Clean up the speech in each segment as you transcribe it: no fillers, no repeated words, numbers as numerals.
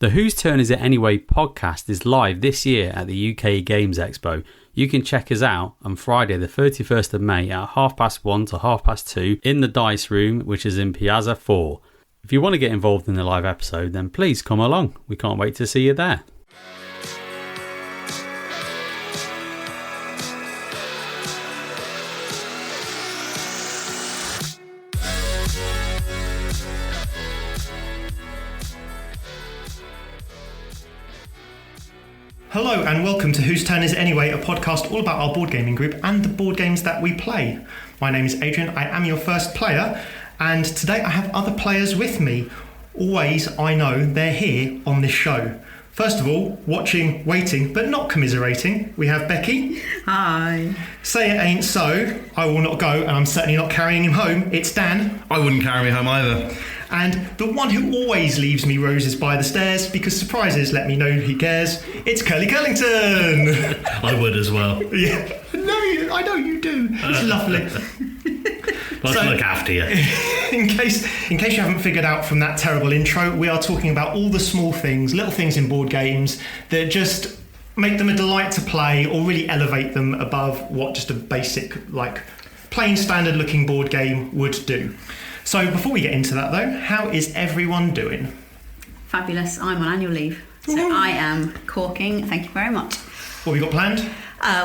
The Whose Turn Is It Anyway podcast is live this year at the UK Games Expo. You can check us out on Friday the 31st of May at 1:30 to 2:30 in the Dice Room, which is in Piazza 4. If you want to get involved in the live episode, then please come along. We can't wait to see you there. Hello and welcome to Whose Turn Is It Anyway, a podcast all about our board gaming group and the board games that we play. My name is Adrian, I am your first player, and today I have other players with me. Always, I know, they're here on this show. First of all, watching, waiting, but not commiserating, we have Becky. Hi. Say it ain't so, I will not go, and I'm certainly not carrying him home. It's Dan. I wouldn't carry me home either. And the one who always leaves me roses by the stairs, because surprises let me know he cares, it's Kerley Curlington. I would as well. Yeah. No, I know you do. It's lovely. Let's look after you. In case you haven't figured out from that terrible intro, we are talking about all the small things, little things in board games that just make them a delight to play or really elevate them above what just a basic, like, plain standard looking board game would do. So before we get into that though, how is everyone doing? Fabulous. I'm on annual leave. So I am corking. Thank you very much. What have we got planned?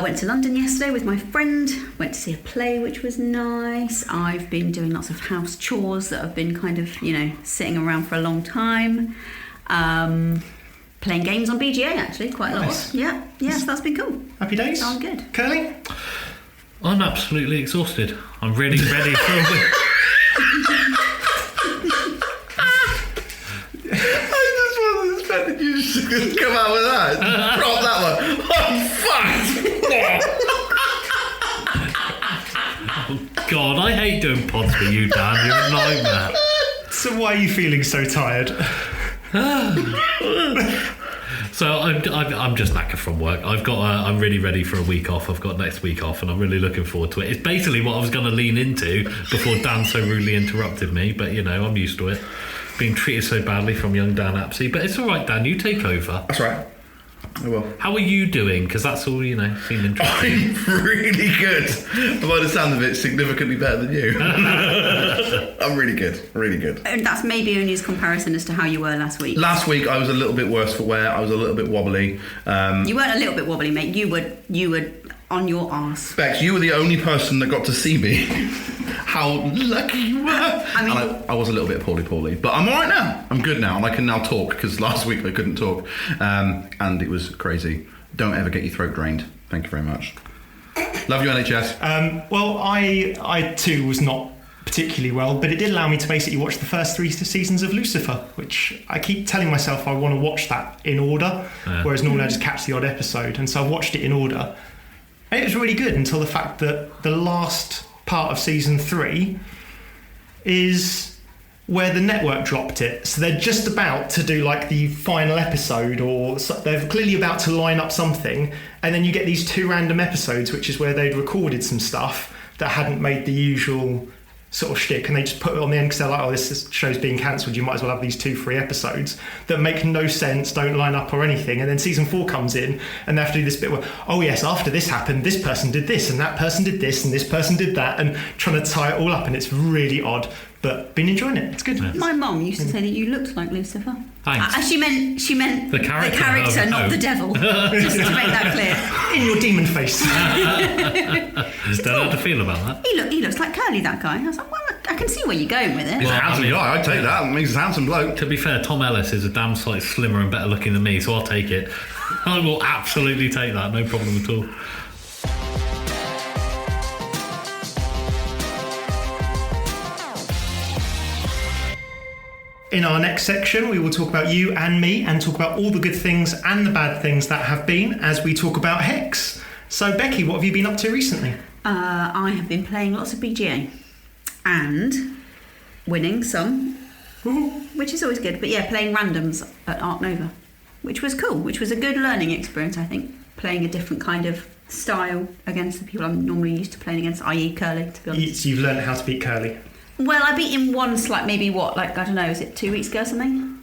Went to London yesterday with my friend. Went to see a play, which was nice. I've been doing lots of house chores that have been kind of, sitting around for a long time. Playing games on BGA, actually, quite a lot. Yeah, so that's been cool. Happy days. Sounds good. Curly? I'm absolutely exhausted. I'm really ready for a week. You just come out with that. Drop that one. Oh, fuck! Oh, God, I hate doing pods with you, Dan. You're a nightmare. So why are you feeling so tired? So I'm just knackered from work. I'm really ready for a week off. I've got next week off, and I'm really looking forward to it. It's basically what I was going to lean into before Dan so rudely interrupted me. But I'm used to it. Being treated so badly from young Dan Apsey, but it's all right, Dan. You take over. That's right. I will. How are you doing? Because that's all seem interesting. I'm really good. By the sound of it, significantly better than you. I'm really good. Really good. And that's maybe only as comparison as to how you were last week. Last week I was a little bit worse for wear. I was a little bit wobbly. You weren't a little bit wobbly, mate. You were on your arse. Bex, you were the only person that got to see me. How lucky you were. I was a little bit poorly, but I'm all right now. I'm good now, and I can now talk, because last week I couldn't talk, and it was crazy. Don't ever get your throat drained. Thank you very much. Love you, NHS. Well, I too was not particularly well, but it did allow me to basically watch the first 3 seasons of Lucifer, which I keep telling myself I want to watch that in order, whereas normally I just catch the odd episode, and so I've watched it in order. And it was really good until the fact that the last part of season 3 is where the network dropped it. So they're just about to do like the final episode, or they're clearly about to line up something, and then you get these 2 random episodes, which is where they'd recorded some stuff that hadn't made the usual sort of shtick, and they just put it on the end because they're like, this show's being cancelled, you might as well have these 2 free episodes that make no sense, don't line up or anything. And then season 4 comes in and they have to do this bit where, after this happened, this person did this and that person did this and this person did that, and trying to tie it all up, and it's really odd, but been enjoying it. It's good. Yeah. My mum used to say that you looked like Lucifer. Thanks. She meant the character, not the devil. Just to make that clear. In your demon face. Don't know how to feel about that. He looks like Kerley, that guy. I was like, well, I can see where you're going with it. He's a handsome guy. I'd take that. It means he's a handsome bloke. To be fair, Tom Ellis is a damn sight slimmer and better looking than me, so I'll take it. I will absolutely take that. No problem at all. In our next section, we will talk about you and me, and talk about all the good things and the bad things that have been, as we talk about Hex. So, Becky, what have you been up to recently? I have been playing lots of BGA and winning some, which is always good. But yeah, playing randoms at Ark Nova, which was cool, which was a good learning experience, I think. Playing a different kind of style against the people I'm normally used to playing against, i.e. Kerley, to be honest. You've learned how to beat Kerley. Well, I beat him once, is it 2 weeks ago or something?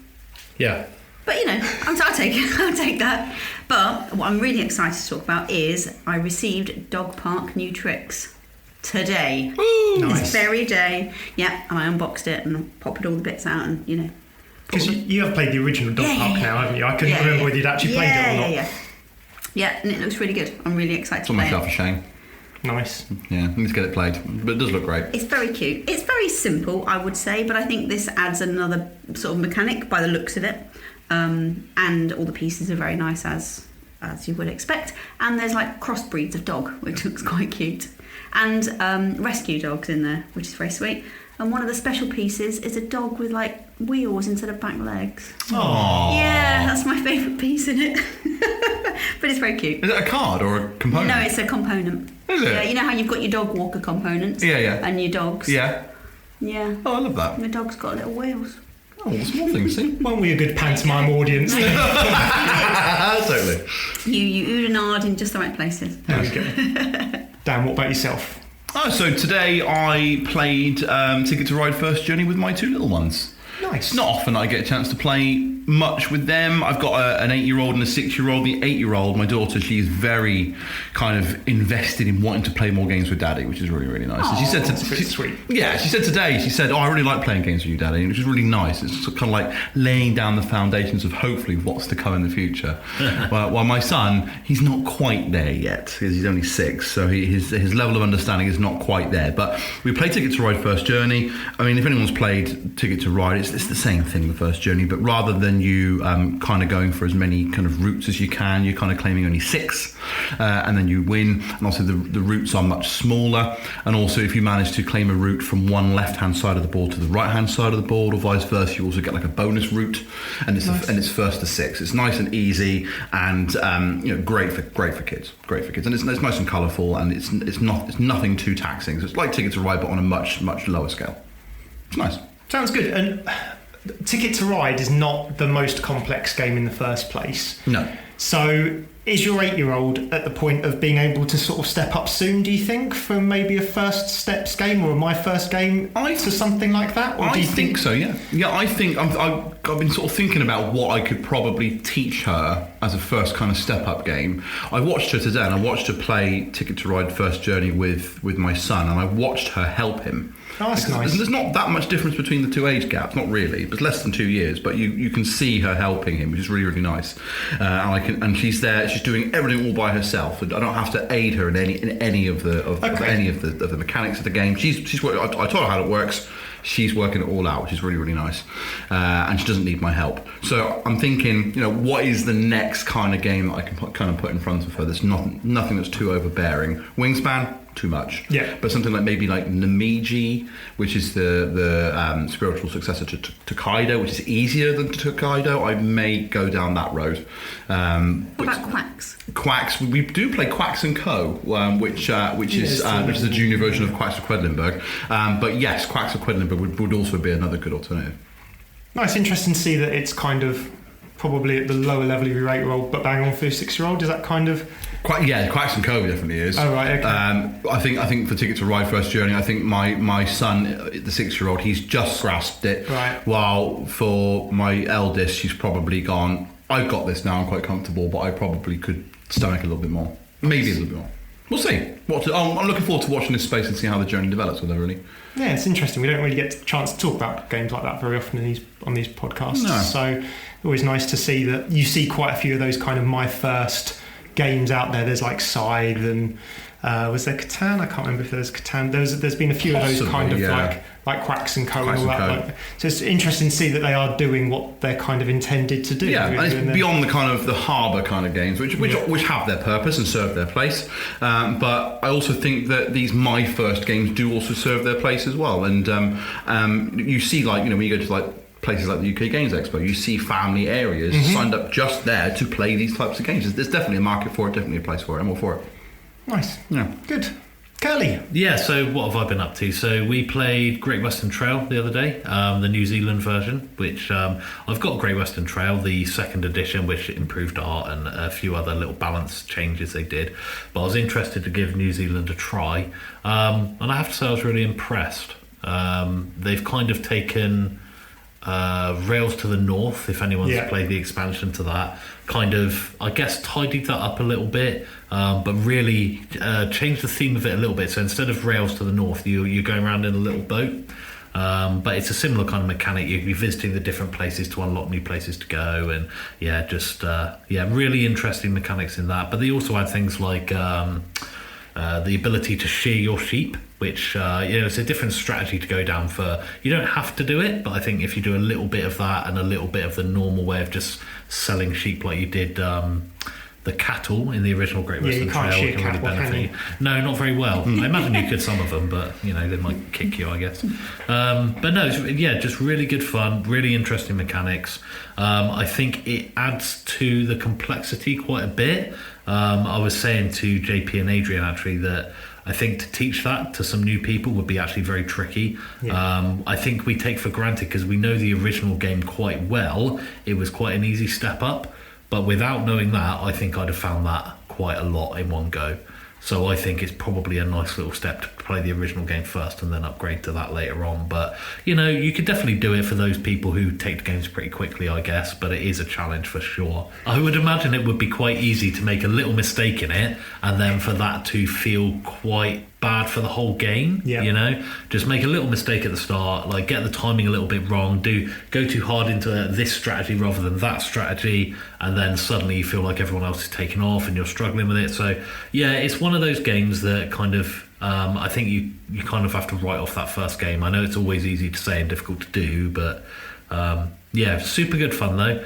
Yeah. But I'll take it. I'll take that. But what I'm really excited to talk about is I received Dog Park new tricks today. Ooh, nice. This very day. Yeah, and I unboxed it and popped all the bits out and Because you have played the original Dog Park now, haven't you? I couldn't remember whether you'd actually played it or not. Yeah, and it looks really good. I'm really excited to play it. It's almost a shame. Nice. Yeah, need to get it played. But it does look great. It's very cute. It's very simple, I would say, but I think this adds another sort of mechanic by the looks of it. And all the pieces are very nice as you would expect. And there's like crossbreeds of dog, which looks quite cute. And rescue dogs in there, which is very sweet. And one of the special pieces is a dog with like wheels instead of back legs. Aww. Yeah, that's my favourite piece in it. But it's very cute. Is it a card or a component? No, it's a component. Is it? Yeah, you know how you've got your dog walker components? Yeah. And your dogs? Yeah. Yeah. Oh, I love that. And the dog's got little wheels. Oh, small things, see? Weren't we a good pantomime audience? Totally. You oohed and ahed in just the right places. There we go. Dan, what about yourself? Oh, so today I played Ticket to Ride First Journey with my two little ones. Nice. It's not often I get a chance to play much with them. I've got an 8-year-old and a 6-year-old. The 8-year-old, my daughter, she's very kind of invested in wanting to play more games with Daddy, which is really, really nice. And she said, that's pretty sweet. Yeah, she said today, "Oh, I really like playing games with you, Daddy," which is really nice. It's kind of like laying down the foundations of hopefully what's to come in the future. While my son, he's not quite there yet because he's only 6, so his level of understanding is not quite there. But we played Ticket to Ride First Journey. I mean, if anyone's played Ticket to Ride, it's the same thing, the first journey, but rather than you kind of going for as many kind of routes as you can, you're kind of claiming only 6, and then you win. And also the routes are much smaller, and also if you manage to claim a route from one left-hand side of the board to the right-hand side of the board, or vice versa, you also get like a bonus route, and it's first to 6. It's nice and easy, and great for kids, and it's nice and colourful, and it's nothing too taxing. So it's like Ticket to Ride, but on a much lower scale. It's nice. Sounds good. And Ticket to Ride is not the most complex game in the first place. No. So is your 8-year-old at the point of being able to sort of step up soon, do you think, from maybe a first steps game or my first game to something like that? Or do you think so, yeah. Yeah, I think I've been sort of thinking about what I could probably teach her as a first kind of step-up game. I watched her today, and I watched her play Ticket to Ride First Journey with my son, and I watched her help him. Oh, that's nice. There's not that much difference between the 2 age gaps, not really, but less than 2 years. But you can see her helping him, which is really, really nice. And she's there. She's doing everything all by herself. And I don't have to aid her in any of the mechanics of the game. She's working. I told her how it works. She's working it all out, which is really, really nice. And she doesn't need my help. So I'm thinking, what is the next kind of game that I can put in front of her that's nothing that's too overbearing? Wingspan, too much. Yeah. But something like Namiji, which is the spiritual successor to Kaido, which is easier than to Kaido. I may go down that road. What about Quacks? Quacks, we do play Quacks & Co, which is a junior version of Quacks of Quedlinburg. But yes, Quacks of Quedlinburg would also be another good alternative. Nice, interesting to see that it's kind of probably at the lower level of your 8-year-old, but bang on for your 6-year-old. Is that kind of... Quacks & Co definitely is. Oh, right, okay. I think for Ticket to Ride First Journey, I think my son, the 6-year-old, he's just grasped it. Right. While for my eldest, she's probably gone, I've got this now, I'm quite comfortable, but I probably could stomach a little bit more. Maybe a little bit more. We'll see. I'm looking forward to watching this space and seeing how the journey develops with her, really. Yeah, it's interesting. We don't really get a chance to talk about games like that very often on these podcasts. No. So always nice to see that you see quite a few of those kind of my first games out there. There's like Scythe and was there Catan? I can't remember if there's Catan. There's been a few of those kind of like Quacks & Co and all that. So it's interesting to see that they are doing what they're kind of intended to do. Yeah, and it's beyond the kind of the harbour kind of games, which have their purpose and serve their place. But I also think that these my first games do also serve their place as well. And you see, when you go to places like the UK Games Expo, you see family areas signed up just there to play these types of games. There's definitely a market for it, definitely a place for it. I'm all for it. Nice. Yeah. Good. Kerley. Yeah, so what have I been up to? So we played Great Western Trail the other day, the New Zealand version, which I've got Great Western Trail, the second edition, which improved art and a few other little balance changes they did. But I was interested to give New Zealand a try. And I have to say I was really impressed. They've kind of taken... Rails to the North, if anyone's played the expansion to that, kind of, I guess, tidied that up a little bit, but really changed the theme of it a little bit. So instead of Rails to the North, you're going around in a little boat. But it's a similar kind of mechanic. You'll be visiting the different places to unlock new places to go, and really interesting mechanics in that. But they also add things like the ability to shear your sheep, which it's a different strategy to go down for. You don't have to do it, but I think if you do a little bit of that and a little bit of the normal way of just selling sheep like you did the cattle in the original Great Western Trail, can really benefit you. No, not very well. I imagine you could some of them, but they might kick you, I guess. But no, just really good fun, really interesting mechanics. I think it adds to the complexity quite a bit. I was saying to JP and Adrian actually that I think to teach that to some new people would be actually very tricky. I think we take for granted, because we know the original game quite well, it was quite an easy step up. But without knowing that, I think I'd have found that quite a lot in one go. So I think it's probably a nice little step to play the original game first and then upgrade to that later on. But, you could definitely do it for those people who take the games pretty quickly, I guess. But it is a challenge for sure. I would imagine it would be quite easy to make a little mistake in it and then for that to feel quite bad for the whole game. Just make a little mistake at the start, like get the timing a little bit wrong, go too hard into this strategy rather than that strategy, and then suddenly you feel like everyone else is taking off and you're struggling with it. So it's one of those games that kind of I think you kind of have to write off that first game. I know it's always easy to say and difficult to do, but super good fun though.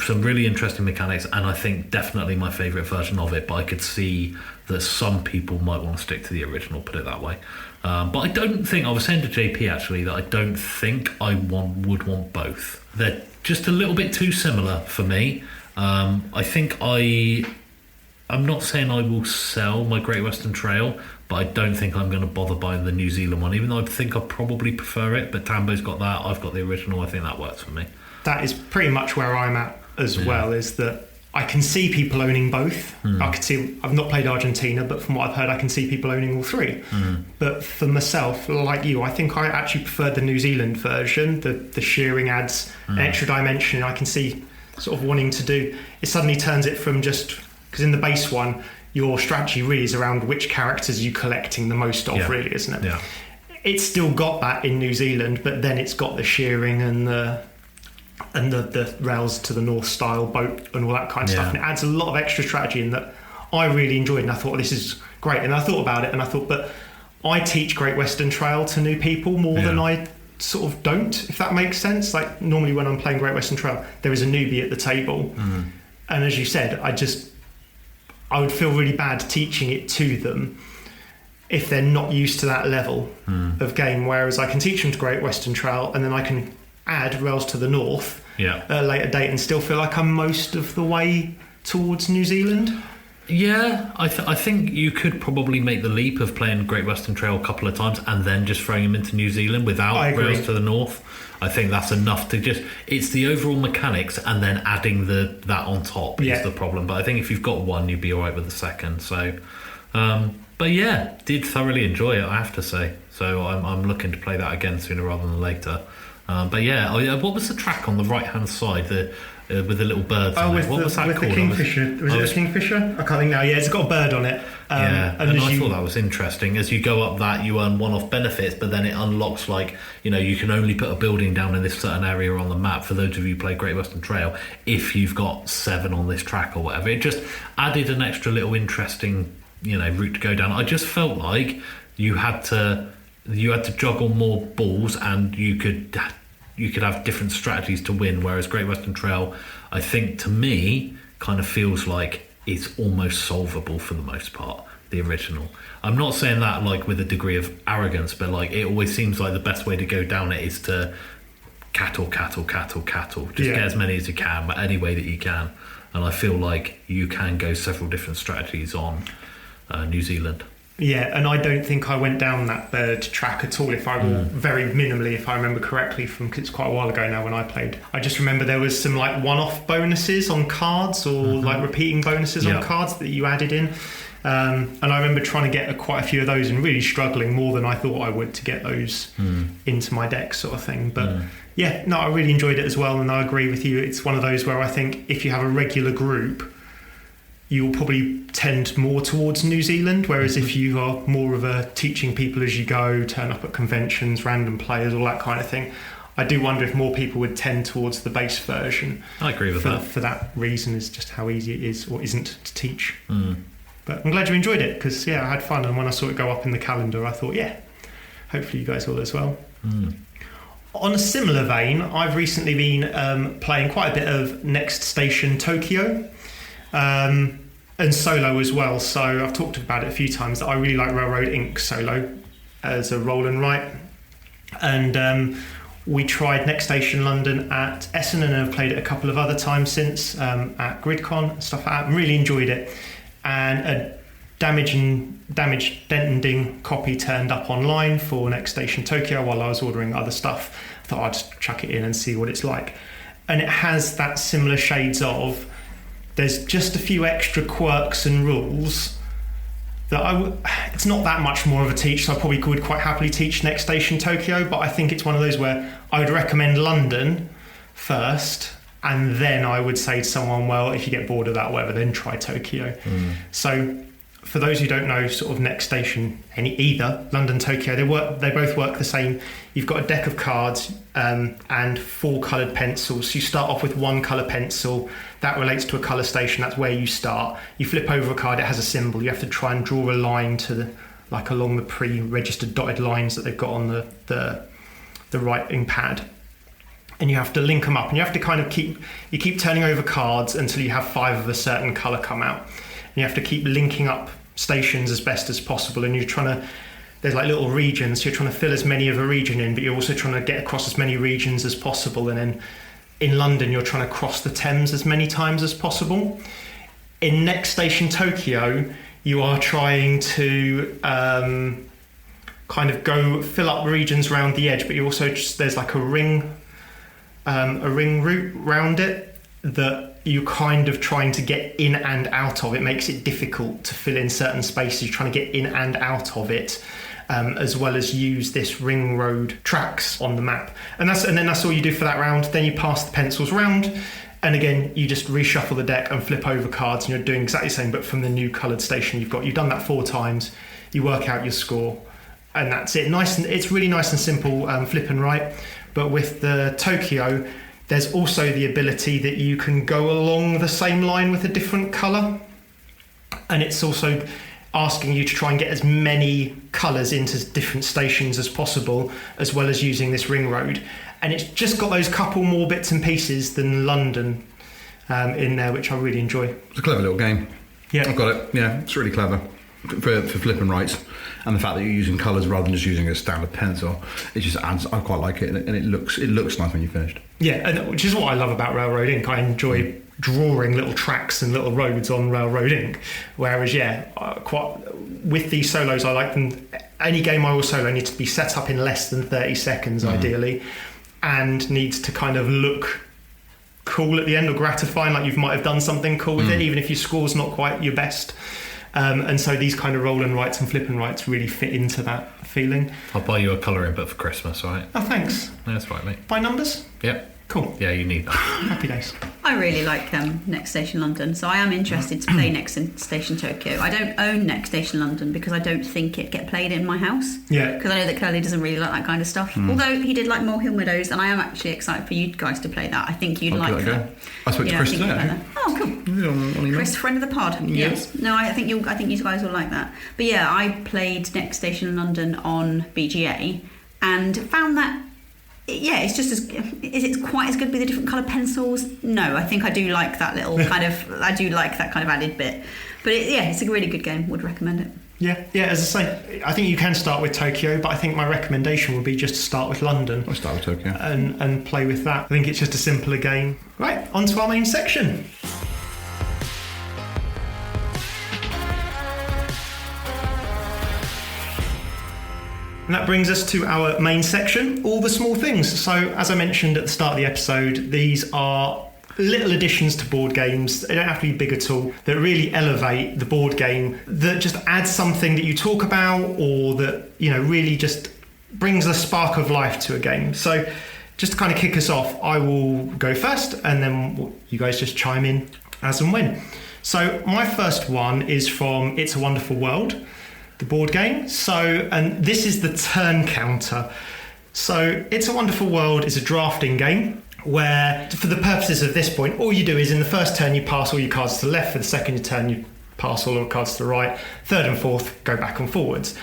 Some really interesting mechanics, and I think definitely my favourite version of it, but I could see that some people might want to stick to the original, put it that way. But I don't think, I was saying to JP actually, that I don't think I would want both. They're just a little bit too similar for me. I think I'm not saying I will sell my Great Western Trail, but I don't think I'm going to bother buying the New Zealand one, even though I think I probably prefer it. But Tambo's got that, I've got the original. I think that works for me. That is pretty much where I'm at as well, is that I can see people owning both. I could see, I've not played Argentina, but from what I've heard, I can see people owning all three. But for myself, like you, I think I actually prefer the New Zealand version. The shearing adds an extra dimension. I can see sort of wanting to do, it suddenly turns it from just, because in the base one, your strategy really is around which characters you're collecting the most of, really, isn't it? It's still got that in New Zealand, but then it's got the shearing and the Rails to the North style boat and all that kind of stuff, and it adds a lot of extra strategy in that I really enjoyed, and I thought this is great. And I thought about it and I thought, but I teach Great Western Trail to new people more than I sort of don't, if that makes sense. Like normally when I'm playing Great Western Trail, there is a newbie at the table, and as you said, I would feel really bad teaching it to them if they're not used to that level of game, whereas I can teach them to Great Western Trail and then I can add Rails to the North at a later date and still feel like I'm most of the way towards New Zealand. I think you could probably make the leap of playing Great Western Trail a couple of times and then just throwing them into New Zealand without Rails to the North. I think that's enough to just, it's the overall mechanics and then adding that on top is the problem. But I think if you've got one, you'd be alright with the second. So but did thoroughly enjoy it, I have to say. So I'm looking to play that again sooner rather than later. But what was the track on the right hand side with the little birds on it? What was that called? The Kingfisher. Was it a Kingfisher? I can't think now. Yeah, it's got a bird on it. And I thought that was interesting. As you go up that, you earn one-off benefits, but then it unlocks you can only put a building down in this certain area on the map. For those of you who play Great Western Trail, if you've got 7 on this track or whatever, it just added an extra little interesting route to go down. I just felt like you had to juggle more balls, and you could have different strategies to win, whereas Great Western Trail, I think, to me, kind of feels like it's almost solvable for the most part, the original. I'm not saying that with a degree of arrogance, but it always seems like the best way to go down it is to cattle. Just get as many as you can, but any way that you can. And I feel like you can go several different strategies on New Zealand. Yeah, and I don't think I went down that bird track at all, very minimally, if I remember correctly, because it's quite a while ago now when I played. I just remember there was some one-off bonuses on cards or repeating bonuses on cards that you added in. And I remember trying to get quite a few of those and really struggling more than I thought I would to get those into my deck sort of thing. But Yeah, no, I really enjoyed it as well, and I agree with you. It's one of those where I think if you have a regular group, you'll probably tend more towards New Zealand, whereas if you are more of a teaching people as you go, turn up at conventions, random players, all that kind of thing, I do wonder if more people would tend towards the base version. I agree with that. For that reason, is just how easy it is or isn't to teach. But I'm glad you enjoyed it, because, yeah, I had fun, and when I saw it go up in the calendar, I thought, yeah, hopefully you guys will as well. On a similar vein, I've recently been playing quite a bit of Next Station Tokyo. And solo as well, so I've talked about it a few times that I really like Railroad Inc. solo as a roll and write, and we tried Next Station London at Essen, and I've played it a couple of other times since at GridCon and stuff like that. I really enjoyed it, and a damage ending copy turned up online for Next Station Tokyo while I was ordering other stuff. I thought I'd chuck it in and see what it's like, and it has that similar shades of, there's just a few extra quirks and rules that it's not that much more of a teach, so I probably would quite happily teach Next Station Tokyo, but I think it's one of those where I would recommend London first, and then I would say to someone, well, if you get bored of that, whatever, then try Tokyo. So for those who don't know sort of Next Station, either London, Tokyo, they both work the same. You've got a deck of cards and 4 coloured pencils. You start off with 1 colour pencil. That relates to a colour station. That's where you start. You flip over a card. It has a symbol. You have to try and draw a line along the pre-registered dotted lines that they've got on the writing pad. And you have to link them up. And you have to kind of keep turning over cards until you have 5 of a certain colour come out. And you have to keep linking up stations as best as possible. And you're trying to... There's like little regions, so you're trying to fill as many of a region in, but you're also trying to get across as many regions as possible. And then in London, you're trying to cross the Thames as many times as possible. In Next Station Tokyo, you are trying to kind of go fill up regions around the edge, but you also there's like a ring route round it that you're kind of trying to get in and out of. It makes it difficult to fill in certain spaces. You're trying to get in and out of it. As well as use this ring road tracks on the map, and then that's all you do for that round. Then you pass the pencils round, and again you just reshuffle the deck and flip over cards, and you're doing exactly the same, but from the new coloured station you've done that 4 times. You work out your score, and that's it. It's really nice and simple, flip and write. But with the Tokyo, there's also the ability that you can go along the same line with a different colour, and it's also asking you to try and get as many colours into different stations as possible, as well as using this ring road. And it's just got those couple more bits and pieces than London in there, which I really enjoy. It's a clever little game. Yeah, I've got it. Yeah, it's really clever for flip and writes, and the fact that you're using colours rather than just using a standard pencil, it just adds. I quite like it, and it looks nice when you're finished. Yeah, and which is what I love about Railroad Inc. I enjoy drawing little tracks and little roads on Railroad Inc. Whereas, with these solos, I like them. Any game I will solo needs to be set up in less than 30 seconds, ideally, and needs to kind of look cool at the end or gratifying, like you might have done something cool with it, even if your score's not quite your best. And so these kind of roll and writes and flip and writes really fit into that feeling. I'll buy you a colouring book for Christmas, all right? Oh, thanks. That's right, mate. By numbers? Yep. Cool. Yeah, you need that. Happy days. I really like Next Station London, so I am interested to play Next Station Tokyo. I don't own Next Station London because I don't think it get played in my house. Yeah. Because I know that Kerley doesn't really like that kind of stuff. Although he did like Molehill Meadows, and I am actually excited for you guys to play that. I think you'd like that. I spoke to Chris today. Oh, cool. Chris, friend of the pod. Yes. No, I think you guys will like that. But yeah, I played Next Station London on BGA and found that. Yeah, it's just is it quite as good with the different coloured pencils? No, I think I do like that little kind of added bit. But it's a really good game. Would recommend it. Yeah, as I say, I think you can start with Tokyo, but I think my recommendation would be just to start with London. I'll start with Tokyo. And play with that. I think it's just a simpler game. Right, on to our main section. And that brings us to our main section, all the small things. So, as I mentioned at the start of the episode, these are little additions to board games. They don't have to be big at all. That really elevate the board game, that just adds something that you talk about, or that, really just brings a spark of life to a game. So just to kind of kick us off, I will go first, and then you guys just chime in as and when. So my first one is from It's a Wonderful World, the board game. And this is the turn counter. So It's a Wonderful World is a drafting game where, for the purposes of this point, all you do is in the first turn you pass all your cards to the left, for the second turn you pass all your cards to the right, third and fourth go back and forwards.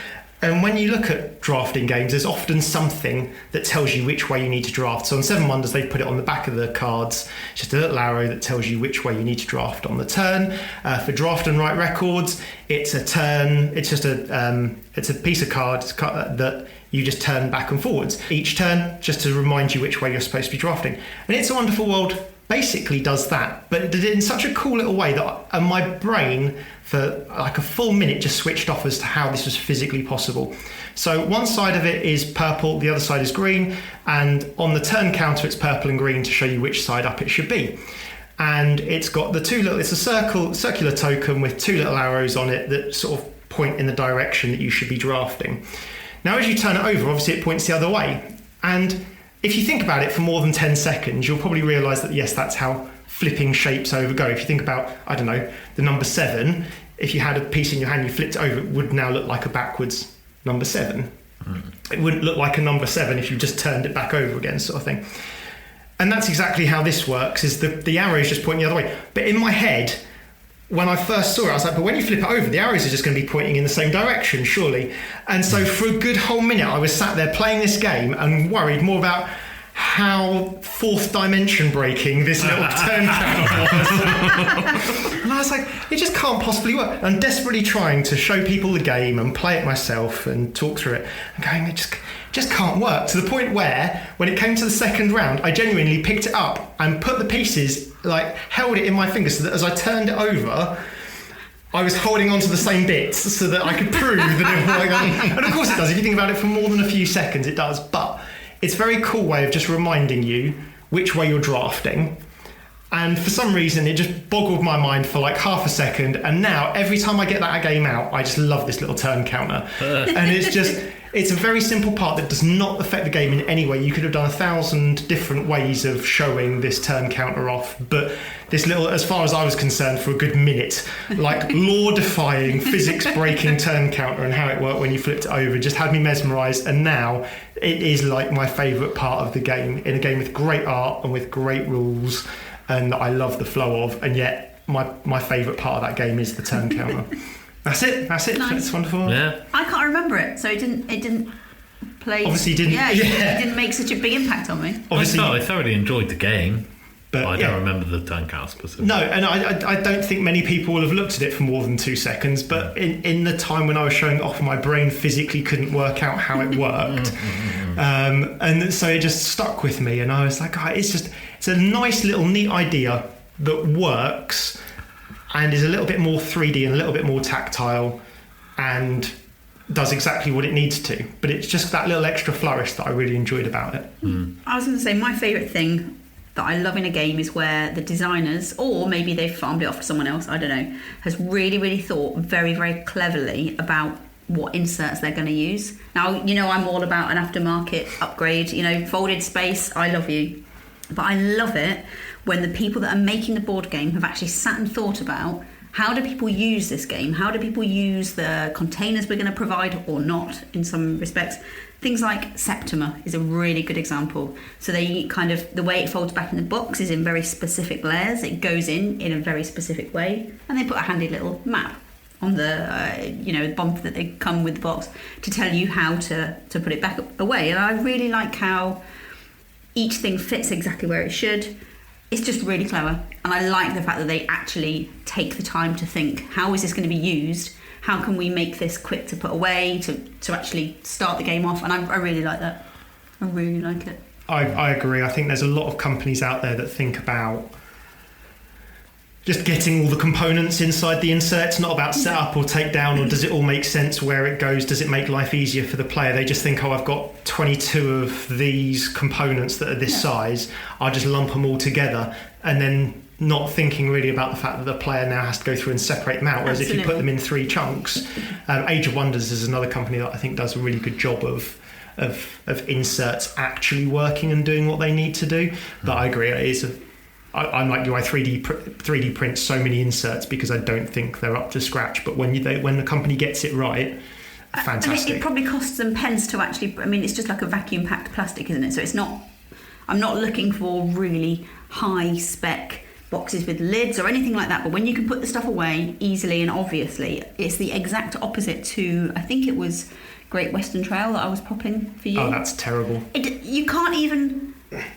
And when you look at drafting games, there's often something that tells you which way you need to draft. So on Seven Wonders, they put it on the back of the cards, just a little arrow that tells you which way you need to draft on the turn. For Draft and Write Records, it's a turn. It's just it's a piece of card that you just turn back and forwards each turn, just to remind you which way you're supposed to be drafting. And It's a Wonderful World basically does that, but it did it in such a cool little way that my brain for like a full minute just switched off as to how this was physically possible. So one side of it is purple, the other side is green, and on the turn counter it's purple and green to show you which side up it should be. And it's got it's a circular token with two little arrows on it that sort of point in the direction that you should be drafting. Now as you turn it over, obviously it points the other way, and if you think about it for more than 10 seconds, you'll probably realise that, yes, that's how flipping shapes over go. If you think about, I don't know, the number 7, if you had a piece in your hand, you flipped it over, it would now look like a backwards number 7. It wouldn't look like a number 7 if you just turned it back over again, sort of thing. And that's exactly how this works, is the arrows just pointing the other way. But in my head, when I first saw it, I was like, but when you flip it over, the arrows are just going to be pointing in the same direction, surely. And so for a good whole minute, I was sat there playing this game and worried more about how fourth dimension breaking this little turn counter was. And I was like, it just can't possibly work. I'm desperately trying to show people the game and play it myself and talk through it. I'm going, it just can't work. To the point where, when it came to the second round, I genuinely picked it up and put the pieces, held it in my fingers so that as I turned it over, I was holding on to the same bits so that I could prove that it was And of course it does. If you think about it for more than a few seconds, it does. But it's a very cool way of just reminding you which way you're drafting. And for some reason, it just boggled my mind for like half a second. And now, every time I get that game out, I just love this little turn counter. And it's a very simple part that does not affect the game in any way. You could have done 1,000 different ways of showing this turn counter off. But this little, as far as I was concerned, for a good minute, like law-defying, physics-breaking turn counter and how it worked when you flipped it over just had me mesmerised. And now it is like my favourite part of the game, in a game with great art and with great rules, and that I love the flow of, and yet my favourite part of that game is the turn counter. That's it. Nice. That's wonderful. Yeah. I can't remember it, so it didn't play. Obviously, didn't. Yeah, it didn't make such a big impact on me. Obviously, I thoroughly enjoyed the game, but I don't remember the turn counter specifically. No, and I don't think many people will have looked at it for more than 2 seconds. But in the time when I was showing it off, my brain physically couldn't work out how it worked, and so it just stuck with me. And I was like, it's a nice little neat idea that works and is a little bit more 3D and a little bit more tactile and does exactly what it needs to. But it's just that little extra flourish that I really enjoyed about it. I was going to say, my favourite thing that I love in a game is where the designers, or maybe they've farmed it off to someone else, I don't know, has really, really thought very, very cleverly about what inserts they're going to use. Now, I'm all about an aftermarket upgrade, folded space, I love you. But I love it when the people that are making the board game have actually sat and thought about, how do people use this game? How do people use the containers we're going to provide, or not, in some respects? Things like Septima is a really good example. So they kind of, the way it folds back in the box is in very specific layers. It goes in a very specific way. And they put a handy little map on the bump that they come with the box to tell you how to put it back away. And I really like how each thing fits exactly where it should. It's just really clever. And I like the fact that they actually take the time to think, how is this going to be used? How can we make this quick to put away, to actually start the game off? And I really like that. I really like it. I agree. I think there's a lot of companies out there that think about just getting all the components inside the insert. It's not about setup or take down, or does it all make sense where it goes? Does it make life easier for the player? They just think, I've got 22 of these components that are this size. I'll just lump them all together, and then not thinking really about the fact that the player now has to go through and separate them out. Whereas if you put them in 3 chunks, Age of Wonders is another company that I think does a really good job of of inserts actually working and doing what they need to do. But I agree, I'm like you. I 3D print so many inserts because I don't think they're up to scratch. But when the company gets it right, fantastic. And it probably costs them pence to actually. I mean, it's just like a vacuum packed plastic, isn't it? So it's not. I'm not looking for really high spec boxes with lids or anything like that. But when you can put the stuff away easily and obviously, it's the exact opposite to. I think it was Great Western Trail that I was popping for you. Oh, that's terrible. You can't even.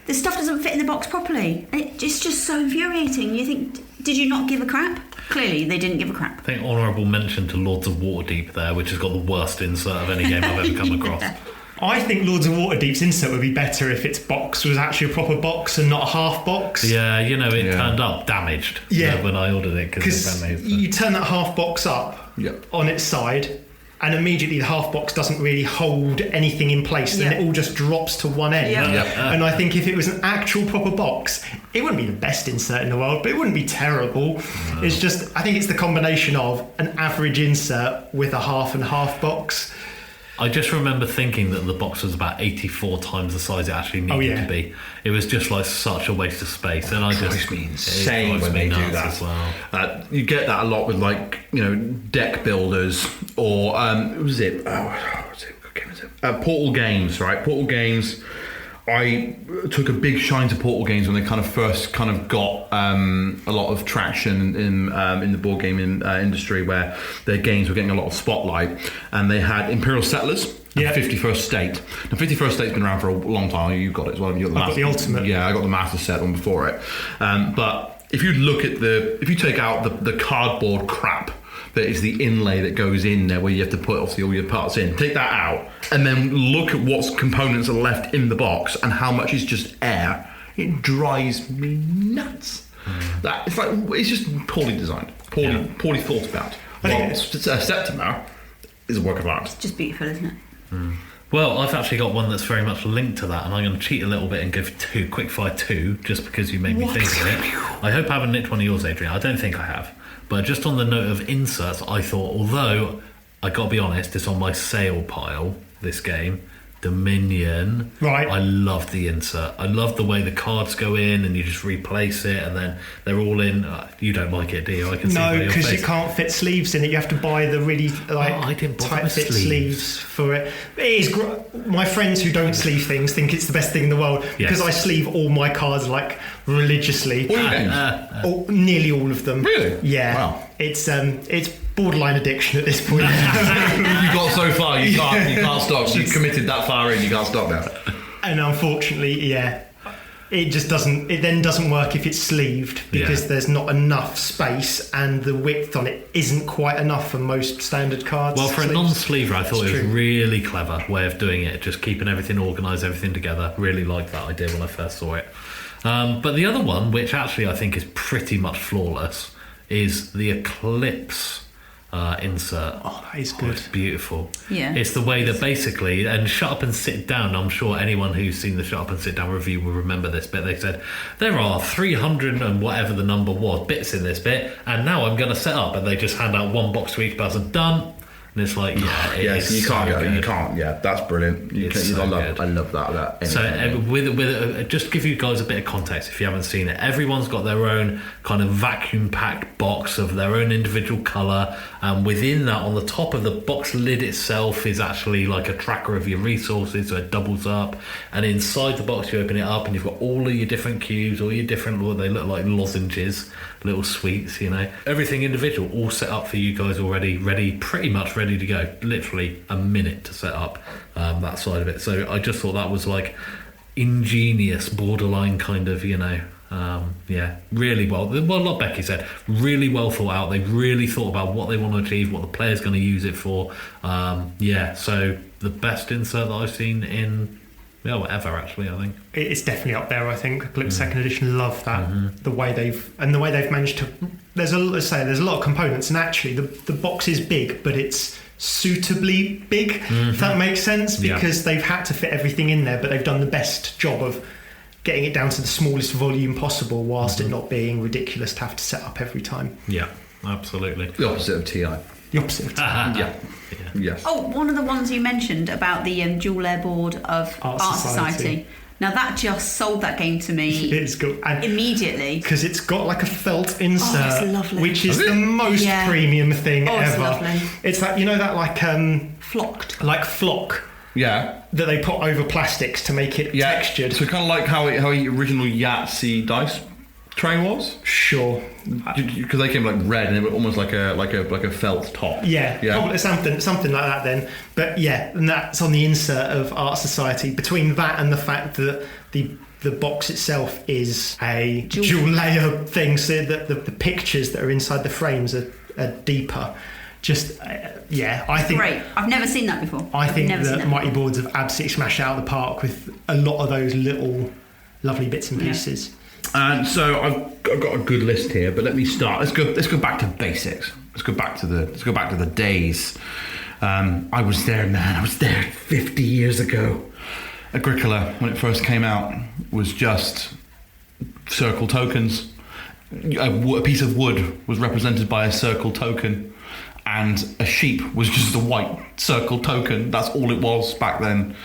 The stuff doesn't fit in the box properly. It's just so infuriating. You think, did you not give a crap? Clearly, they didn't give a crap. I think honourable mention to Lords of Waterdeep there, which has got the worst insert of any game I've ever come across. I think Lords of Waterdeep's insert would be better if its box was actually a proper box and not a half box. Yeah, it turned up damaged when I ordered it. Because you turn that half box up on its side, and immediately the half box doesn't really hold anything in place, then it all just drops to one end. And I think if it was an actual proper box, it wouldn't be the best insert in the world, but it wouldn't be terrible. No. It's just, I think it's the combination of an average insert with a half and half box. I just remember thinking that the box was about 84 times the size it actually needed to be. It was just like such a waste of space, and it drives me insane when they do that. As well. You get that a lot with deck builders or what was it? What game is it? Portal Games, right? Portal Games. I took a big shine to Portal Games when they kind of first got a lot of traction in the board game industry, where their games were getting a lot of spotlight, and they had Imperial Settlers and 51st State. Now 51st State's been around for a long time. You've got it as well. I've got the Ultimate. Yeah, I got the Master Set one before it. But if you take out the cardboard crap that is the inlay that goes in there, where you have to put obviously all your parts in, take that out, and then look at what components are left in the box and how much is just air. It drives me nuts. It's just poorly designed, poorly thought about. I think September is a work of art. It's just beautiful, isn't it? Well, I've actually got one that's very much linked to that, and I'm going to cheat a little bit and give quickfire 2, just because you made me think of it. I hope I haven't nicked one of yours, Adrian. I don't think I have. But just on the note of inserts, I thought, although I got to be honest, it's on my sale pile, this game, Dominion. Right. I loved the insert. I loved the way the cards go in and you just replace it and then they're all in. You don't like it, do you? I can see by your because face. you can't fit sleeves in it. You have to buy the really tight fit sleeves for it. It is my friends who don't sleeve things think it's the best thing in the world because I sleeve all my cards religiously. All your games? Nearly all of them. Really? Yeah. Wow. It's borderline addiction at this point. You got so far, you can't stop. You've committed that far in, you can't stop now. And unfortunately, it just doesn't work if it's sleeved because there's not enough space and the width on it isn't quite enough for most standard cards. Well, for a non-sleever, I thought it was a really clever way of doing it, just keeping everything organised, everything together. Really liked that idea when I first saw it. But the other one, which actually I think is pretty much flawless, is the Eclipse insert. Oh, that is good. It's beautiful. Yeah. It's the way that basically, and Shut Up and Sit Down, I'm sure anyone who's seen the Shut Up and Sit Down review will remember this bit. They said, there are 300 and whatever the number was, bits in this bit, and now I'm going to set up, and they just hand out one box to each person. Done. And it's like, you can't go. You can't. Yeah, that's brilliant. I love that. So with just to give you guys a bit of context, if you haven't seen it, everyone's got their own kind of vacuum packed box of their own individual colour, and within that, on the top of the box lid itself, is actually like a tracker of your resources, so it doubles up. And inside the box, you open it up, and you've got all of your different cubes, all your different. They look like lozenges, little sweets, everything individual, all set up for you guys already, pretty much ready to go. Literally a minute to set up that side of it. So I just thought that was like ingenious, borderline kind of, really well, like Becky said, really well thought out. They really thought about what they want to achieve, what the player's going to use it for. So the best insert that I've seen in whatever, actually, I think it's definitely up there. I think Eclipse Second Edition love that the way they've managed to. There's a lot of components, and actually the box is big, but it's suitably big. If that makes sense, because they've had to fit everything in there, but they've done the best job of getting it down to the smallest volume possible, whilst it not being ridiculous to have to set up every time. Yeah. absolutely. The opposite of TI. The opposite of TI. Yeah. Yes. Oh, one of the ones you mentioned about the dual layer board of Art Art Society. Society. Now that just sold that game to me It's good. And immediately. because it's got like a felt insert, it's lovely. which is Is it? the most Yeah. premium thing Oh, it's ever. lovely. It's that, you know, that Flocked. like flock Yeah. that they put over plastics to make it Yeah. textured. So kind of like how the original Yahtzee dice tray was. Sure. Because they came like red and it was almost like a felt top. Yeah, probably something like that then. But yeah, and that's on the insert of Art Society. Between that and the fact that the box itself is a dual layer thing, so that the pictures that are inside the frames are deeper. Just I think Great. I've never seen that before. I think never seen that that Mighty before. Boards have absolutely smashed it out of the park with a lot of those little lovely bits and pieces. And so I've got a good list here, but let me start. Let's go back to basics. Let's go back to the days. I was there, man. I was there 50 years ago. Agricola, when it first came out, was just circle tokens. A piece of wood was represented by a circle token, and a sheep was just a white circle token. That's all it was back then,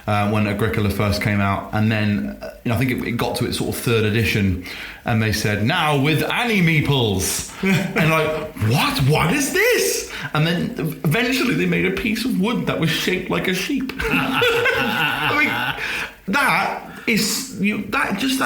when Agricola first came out. And then I think it got to its sort of third edition, and they said, now with animeeples. And like, what is this? And then eventually they made a piece of wood that was shaped like a sheep. I mean, that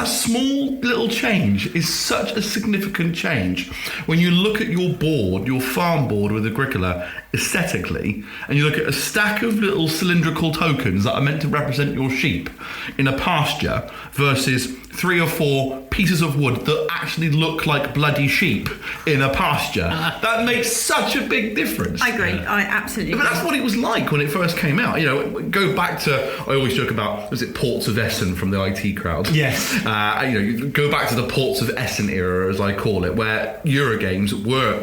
small little change is such a significant change. When you look at your board, your farm board with Agricola, aesthetically, and you look at a stack of little cylindrical tokens that are meant to represent your sheep in a pasture versus 3 or 4 pieces of wood that actually look like bloody sheep in a pasture, that makes such a big difference. I agree. I absolutely But agree. that's what it was like when it first came out. You know, go back to, I always joke about, was it Ports of Essen from the IT crowd? Yes. You go back to the Ports of Essen era, as I call it, where Eurogames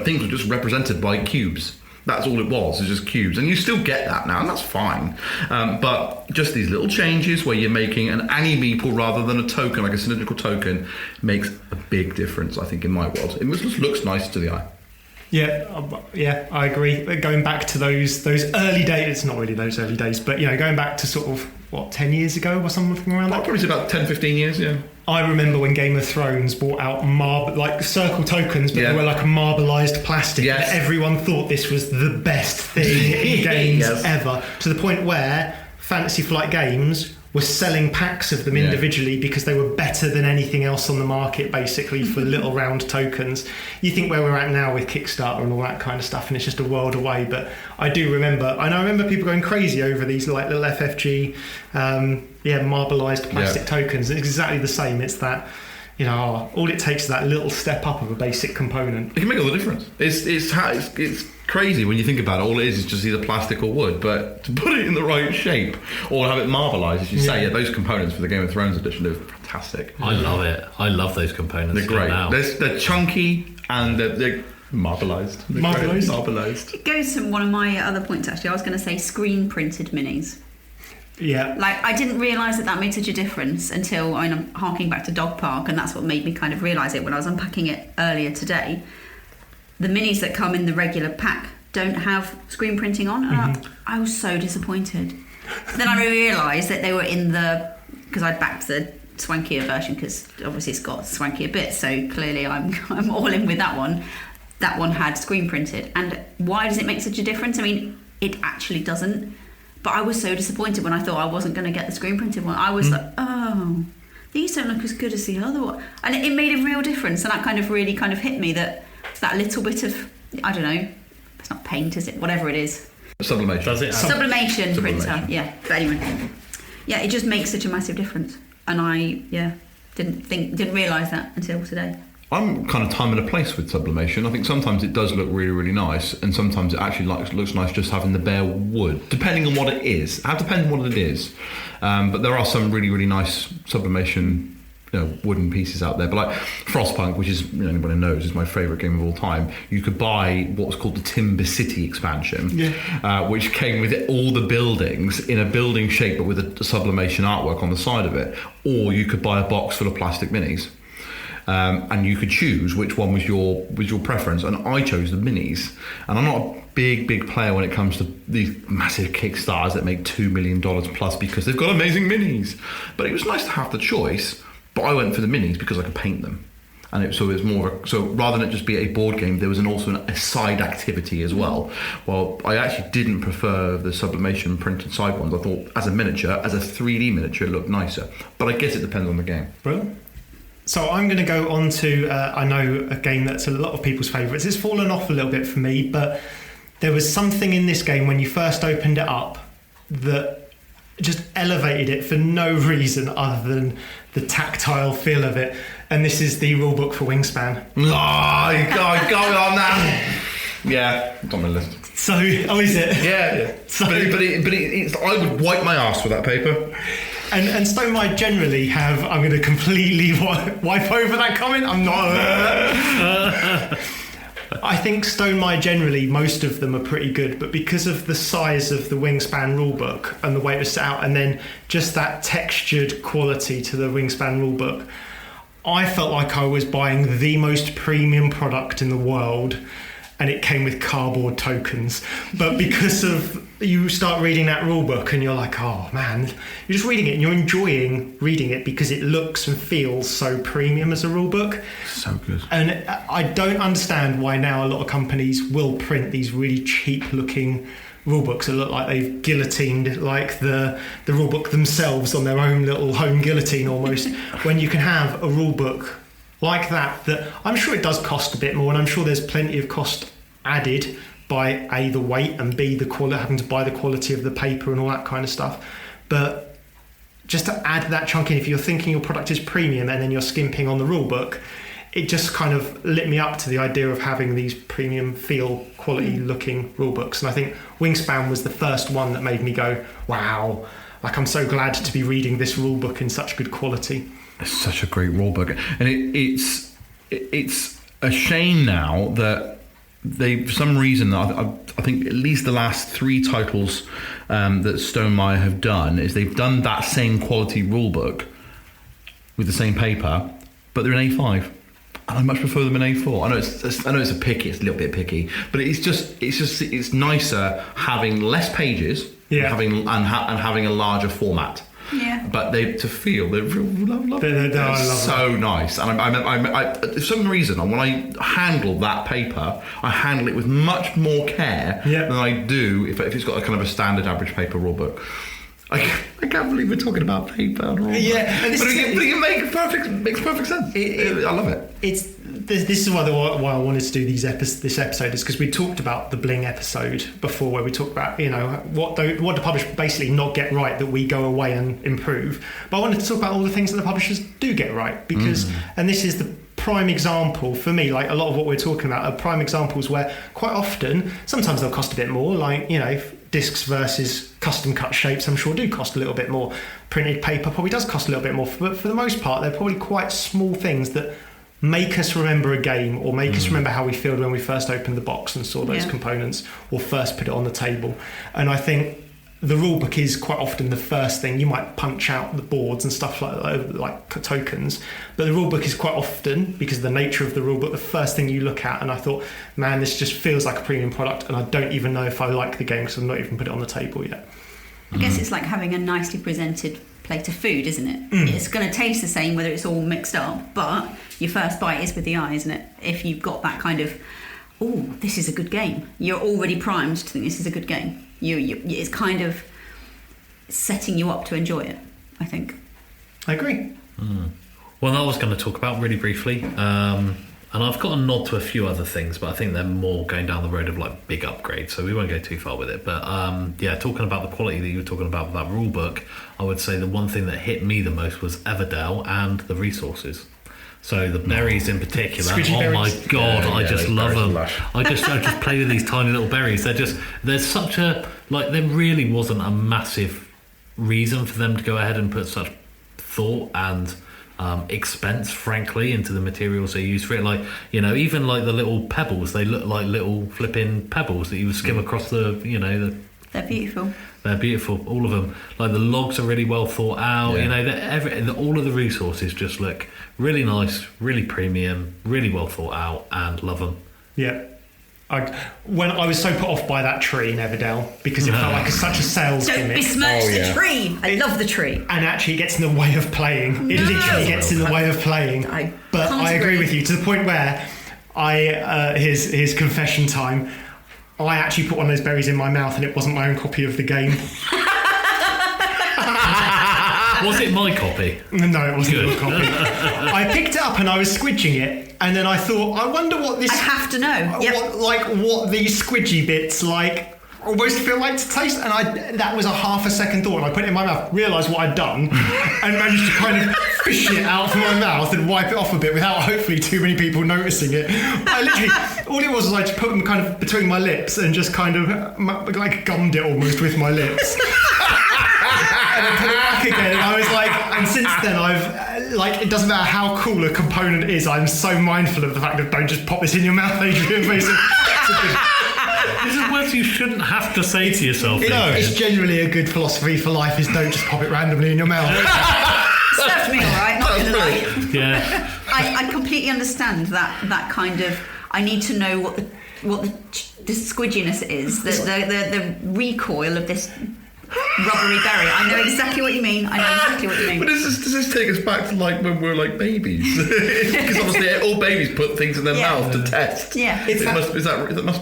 things were just represented by cubes. That's all it was just cubes. And you still get that now, and that's fine. But just these little changes where you're making an animeeple rather than a token, like a cylindrical token, makes a big difference, I think, in my world. It just looks nice to the eye. Yeah, I agree. Going back to those early days, it's not really those early days, but going back to sort of 10 years ago or something around that. I'd probably say about 10, 15 years, yeah. I remember when Game of Thrones brought out like circle tokens, but they were like a marbleized plastic. Yes. And everyone thought this was the best thing in games ever, to the point where Fantasy Flight Games were selling packs of them individually because they were better than anything else on the market, basically, for little round tokens. You think where we're at now with Kickstarter and all that kind of stuff, and it's just a world away. But I do remember, and I remember people going crazy over these like little FFG, marbleized plastic tokens. It's exactly the same. It's that, all it takes is that little step up of a basic component. It can make all the difference. It's crazy when you think about it. All it is just either plastic or wood, but to put it in the right shape or have it marbleized, as you say, those components for the Game of Thrones edition are fantastic. I love it. I love those components. They're great. Now. They're chunky and they're marbleized. Marbleized. It goes to one of my other points, actually. I was going to say screen printed minis. Yeah. Like, I didn't realise that made such a difference until I'm harking back to Dog Park, and that's what made me kind of realise it when I was unpacking it earlier today. The minis that come in the regular pack don't have screen printing on, and I was so disappointed. Then I realised that they were in because I'd backed the swankier version, because obviously it's got swankier bits, so clearly I'm all in with that one. That one had screen printed. And why does it make such a difference? I mean, it actually doesn't. But I was so disappointed when I thought I wasn't going to get the screen printed one. I was like, oh, these don't look as good as the other one. And it made a real difference. And that kind of really kind of hit me, that little bit of, I don't know, it's not paint, is it? Whatever it is. Sublimation. Does it? Sublimation printer. Yeah. But anyway, it just makes such a massive difference. And I, didn't realise that until today. I'm kind of time and a place with sublimation. I think sometimes it does look really, really nice, and sometimes it actually looks nice just having the bare wood, depending on what it is. It depends on what it is. But there are some really, really nice sublimation wooden pieces out there. But like Frostpunk, which is, anyone who knows, is my favourite game of all time. You could buy what's called the Timber City expansion, which came with all the buildings in a building shape, but with a sublimation artwork on the side of it. Or you could buy a box full of plastic minis. and you could choose which one was your preference. And I chose the minis, and I'm not a big player when it comes to these massive Kickstarters that make $2 million plus because they've got amazing minis. But it was nice to have the choice. But I went for the minis because I could paint them. And so it was more so rather than it just be a board game, there was also a side activity as well. Well, I actually didn't prefer the sublimation printed side ones. I thought as a 3D miniature, it looked nicer. But I guess it depends on the game. Brilliant. So I'm going to go on to, I know, a game that's a lot of people's favourites. It's fallen off a little bit for me, but there was something in this game when you first opened it up that just elevated it for no reason other than the tactile feel of it. And this is the rulebook for Wingspan. Oh, you got going on that. Yeah, it's on my list. So, oh, is it? Yeah. So, but it's, I would wipe my ass with that paper. And Stone Might generally have, I'm going to completely wipe over that comment. I'm not. I think Stone Might generally, most of them are pretty good, but because of the size of the Wingspan rulebook and the way it was set out, and then just that textured quality to the Wingspan rulebook, I felt like I was buying the most premium product in the world, and it came with cardboard tokens. But because of, you start reading that rulebook and you're like, oh man, you're just reading it and you're enjoying reading it because it looks and feels so premium as a rulebook. So good. And I don't understand why now a lot of companies will print these really cheap looking rulebooks that look like they've guillotined like the rulebook themselves on their own little home guillotine almost, when you can have a rulebook like that I'm sure it does cost a bit more, and I'm sure there's plenty of cost added by A, the weight, and B, the quality, having to buy the quality of the paper and all that kind of stuff. But just to add that chunk in, if you're thinking your product is premium and then you're skimping on the rulebook, it just kind of lit me up to the idea of having these premium feel quality looking rulebooks. And I think Wingspan was the first one that made me go, wow, like I'm so glad to be reading this rulebook in such good quality. It's such a great rulebook. And it's a shame now that they, for some reason, I think at least the last 3 titles that Stone Meyer have done is they've done that same quality rulebook with the same paper, but they're in A5. And I much prefer them in A4. I know it's a little bit picky, but it's nicer having less pages, having a larger format. Yeah. But they're so nice. And I for some reason, when I handle that paper, I handle it with much more care than I do if it's got a kind of a standard average paper rulebook. I can't believe we're talking about paper and all. Yeah, but it makes perfect sense. I love it. This is why I wanted to do this episode, is because we talked about the bling episode before, where we talked about what the publishers basically not get right that we go away and improve. But I wanted to talk about all the things that the publishers do get right, because and this is the prime example for me. Like a lot of what we're talking about are prime examples where quite often, sometimes they'll cost a bit more, like discs versus custom cut shapes, I'm sure do cost a little bit more. Printed paper probably does cost a little bit more, but for the most part, they're probably quite small things that make us remember a game, or make us remember how we felt when we first opened the box and saw those components, or first put it on the table. And I think the rulebook is quite often the first thing. You might punch out the boards and stuff like tokens, but the rulebook is quite often, because of the nature of the rulebook, the first thing you look at. And I thought, man, this just feels like a premium product, and I don't even know if I like the game because I've not even put it on the table yet. I guess it's like having a nicely presented plate of food, isn't it? It's going to taste the same whether it's all mixed up, but your first bite is with the eye, isn't it? If you've got that kind of, oh, this is a good game, you're already primed to think this is a good game. It's kind of setting you up to enjoy it, I think. I agree. Well, I was going to talk about really briefly, and I've got a nod to a few other things, but I think they're more going down the road of like big upgrades, so we won't go too far with it. But talking about the quality that you were talking about with that rule book, I would say the one thing that hit me the most was Everdell and the resources. So the berries in particular, Squidgy berries. My god, I just love them. I just play with these tiny little berries. There's such a, like, there really wasn't a massive reason for them to go ahead and put such thought and expense, frankly, into the materials they use for it. Like, even like the little pebbles, they look like little flipping pebbles that you would skim across the They're beautiful. They're beautiful, all of them. Like the logs are really well thought out. Yeah. You know, all of the resources just look really nice, really premium, really well thought out, and love them. Yeah. When I was so put off by that tree in Everdell because it felt like such a sales Don't gimmick. besmirch the tree. I love the tree. And actually, it gets in the way of playing. It literally gets in the way of playing. But I agree with you to the point where here's confession time. I actually put one of those berries in my mouth, and it wasn't my own copy of the game. Was it my copy? No, it wasn't your copy. I picked it up and I was squidging it, and then I thought, I wonder what this. I have to know. What these squidgy bits almost feel like to taste. And that was a half a second thought, and I put it in my mouth, realised what I'd done, and managed to kind of fish it out from my mouth and wipe it off a bit without hopefully too many people noticing it. I literally, all it was I just put them kind of between my lips and just kind of like gummed it almost with my lips. And I put it back again, and I was like, and since then I've it doesn't matter how cool a component is, I'm so mindful of the fact that don't just pop this in your mouth, Adrian. Basically. These are words you shouldn't have to say to yourself. It's generally a good philosophy for life is don't just pop it randomly in your mouth. Served me all right, not gonna lie. Yeah. I completely understand that kind of. I need to know what the squidginess is, the recoil of this rubbery berry. I know exactly what you mean. But does this take us back to like when we were like babies? Because obviously all babies put things in their mouth to test. Yeah. It must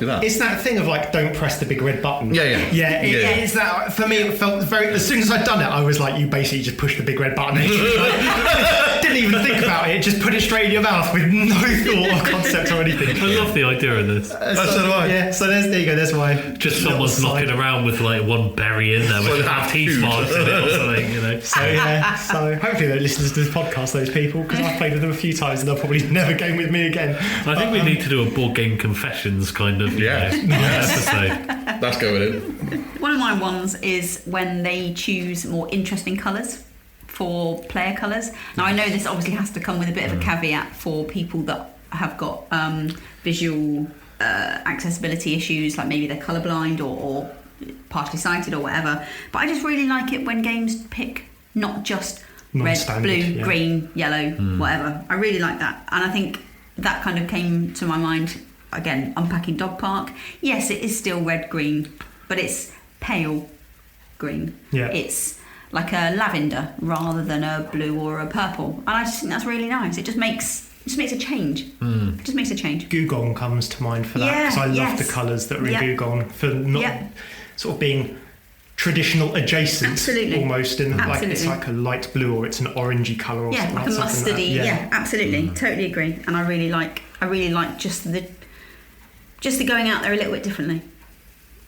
be that. It's that thing of like, don't press the big red button. Yeah. It's that, for me, it felt very, as soon as I'd done it, I was like, you basically just push the big red button. Didn't even think about it, just put it straight in your mouth with no thought or concept or anything. I love the idea of this. So do I. Yeah, so there you go, there's why. Just someone's knocking around with like one berry in there with half teeth marks in it or something, you know. So hopefully they listen to this podcast, those people, because I've played with them a few times and they'll probably never game with me again. I think we need to do a board game confessions kind of episode. Let's go with it. One of my ones is when they choose more interesting colours for player colours. Now I know this obviously has to come with a bit of a caveat for people that have got visual accessibility issues, like maybe they're colourblind or partially sighted or whatever, but I just really like it when games pick not just red, blue, green, yellow, whatever. I really like that, and I think that kind of came to my mind again unpacking Dog Park. Yes, it is still red green, but it's pale green. It's like a lavender rather than a blue or a purple, and I just think that's really nice. It just makes a change. It just makes a change. Gugong comes to mind for that, because I love the colours that are in Gugong for not sort of being traditional adjacent. Almost in like it's like a light blue or it's an orangey colour or something like a mustardy. Like absolutely. Totally agree. And I really like just the going out there a little bit differently.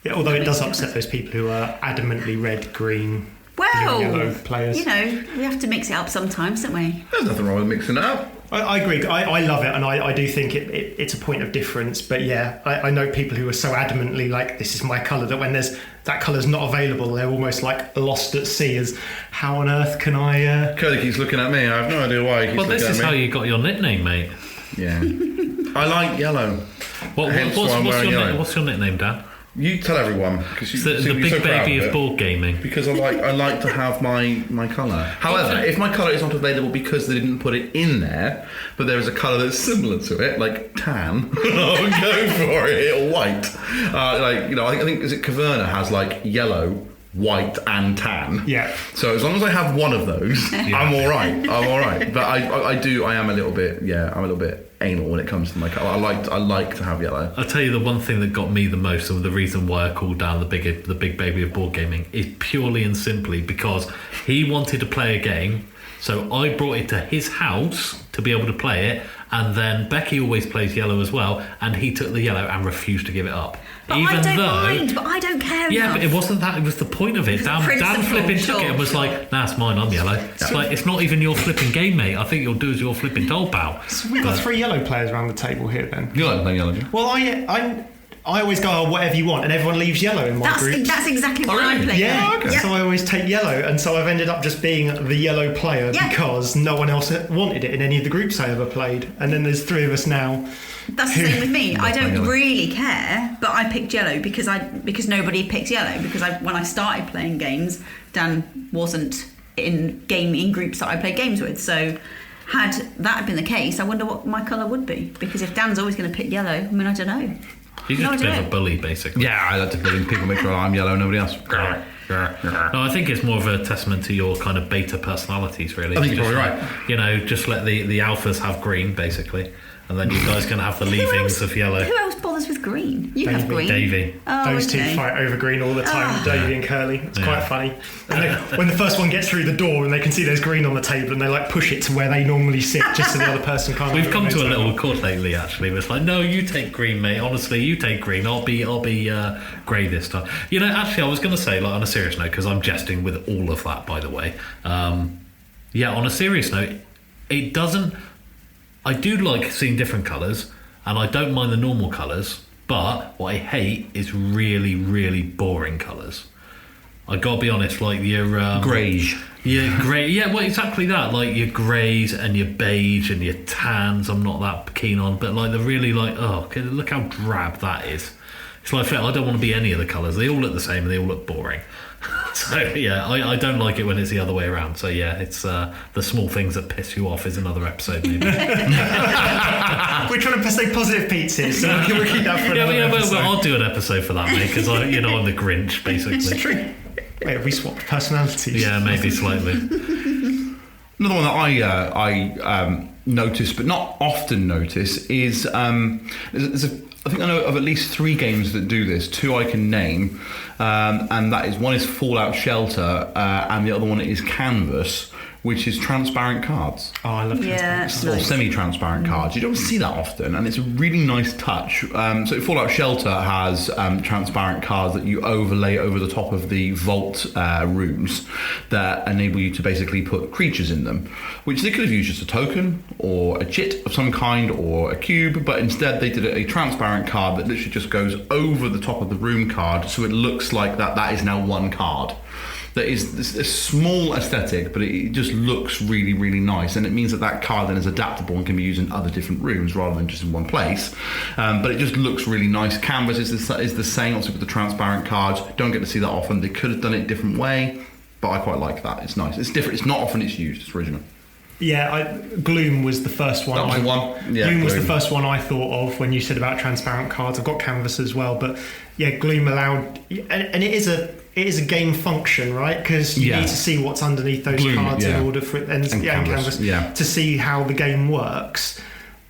Yeah, although it does upset those people who are adamantly red, green, blue, yellow players. You know, we have to mix it up sometimes, don't we? There's nothing wrong with mixing it up. I agree. I love it, and I do think it's a point of difference. But yeah, I know people who are so adamantly like, this is my colour, that when that colour's not available, they're almost like lost at sea as, how on earth can I... Kerley keeps looking at me. I have no idea why he keeps looking at me. Well, this is how you got your nickname, mate. Yeah. I like yellow. What's your nickname, Dan? You tell everyone, because the big so baby of board gaming. Because I like to have my colour. However, if my colour is not available because they didn't put it in there, but there is a colour that's similar to it, like tan, I'll go for it, or white. I think is it Caverna has like yellow, white and tan. Yeah. So as long as I have one of those, I'm all right. But I am a little bit anal when it comes to my colour. I like to have yellow. I'll tell you the one thing that got me the most, and the reason why I called down the big baby of board gaming, is purely and simply because he wanted to play a game, so I brought it to his house to be able to play it, and then Becky always plays yellow as well, and he took the yellow and refused to give it up. But I don't care Yeah, enough. But it wasn't that, it was the point of it. Dan flipping took it and was like, nah, it's mine, I'm yellow. It's like, it's not even your flipping game, mate. I think you'll do as your flipping doll, pal. So we've got 3 yellow players around the table here then. You like playing yellow, Well, I always go, whatever you want, and everyone leaves yellow in my group. That's exactly what I'm playing. Yeah, okay. So I always take yellow, and so I've ended up just being the yellow player because no one else wanted it in any of the groups I ever played. And then there's 3 of us now That's the same with me. I don't yellow. really care, but I picked yellow because nobody picked yellow. Because when I started playing games, Dan wasn't in groups that I played games with. So had that been the case, I wonder what my colour would be. Because if Dan's always going to pick yellow, I mean, I don't know. He's just a bit of a bully, basically. Yeah, I like to bully people, make sure I'm yellow and nobody else. No, I think it's more of a testament to your kind of beta personalities, really. I think you're probably right. Just let the alphas have green, basically, and then you guys can have the leavings of yellow. Who else bothers with green? You have green. Davey. Oh, Those two fight over green all the time, Davey and Kerley. It's quite funny. And when the first one gets through the door and they can see there's green on the table and they like push it to where they normally sit just so the other person can't. We've come to a little accord lately, actually. It's like, no, you take green, mate. Honestly, you take green. I'll be grey this time. Actually, I was going to say, like, on a serious note, because I'm jesting with all of that, by the way. On a serious note, it doesn't. I do like seeing different colours, and I don't mind the normal colours, but what I hate is really, really boring colours. I gotta be honest, like your Greige. Yeah, grey. Yeah, well, exactly that. Like your greys and your beige and your tans, I'm not that keen on. But like the really look how drab that is. It's like I don't want to be any of the colours. They all look the same and they all look boring. So yeah, I don't like it when it's the other way around. So yeah, it's the small things that piss you off is another episode. Maybe. We're trying to say positive pizzas, so we'll keep that for another episode. I'll do an episode for that, mate, because I'm the Grinch, basically. It's true. Wait, have we swapped personalities? Yeah, maybe slightly. Another one that I notice, but not often notice, is I think I know of at least 3 games that do this. 2 I can name, and that is one is Fallout Shelter, and the other one is Canvas, which is transparent cards. Oh, I love transparent Or semi-transparent cards. You don't see that often, and it's a really nice touch. So Fallout Shelter has transparent cards that you overlay over the top of the vault rooms that enable you to basically put creatures in them, which they could have used as a token or a chit of some kind or a cube, but instead they did a transparent card that literally just goes over the top of the room card, so it looks like that is now one card. That is a small aesthetic, but it just looks really, really nice, and it means that card then is adaptable and can be used in other different rooms rather than just in one place. But it just looks really nice. Canvas is the same, also with the transparent cards. Don't get to see that often. They could have done it a different way, but I quite like that. It's nice. It's different. It's not often it's used. It's original. Yeah, Gloom was the first one. That was the one. Yeah, Gloom was the first one I thought of when you said about transparent cards. I've got Canvas as well, but yeah, Gloom allowed, and it is a game function, right? Because you need to see what's underneath those cards in order for it, and Canvas to see how the game works.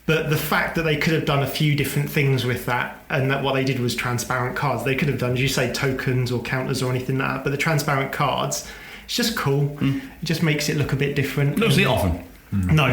But the fact that they could have done a few different things with that, and that what they did was transparent cards. They could have done, as you say, tokens or counters or anything like that. But the transparent cards, it's just cool. It just makes it look a bit different. Don't see it often. No,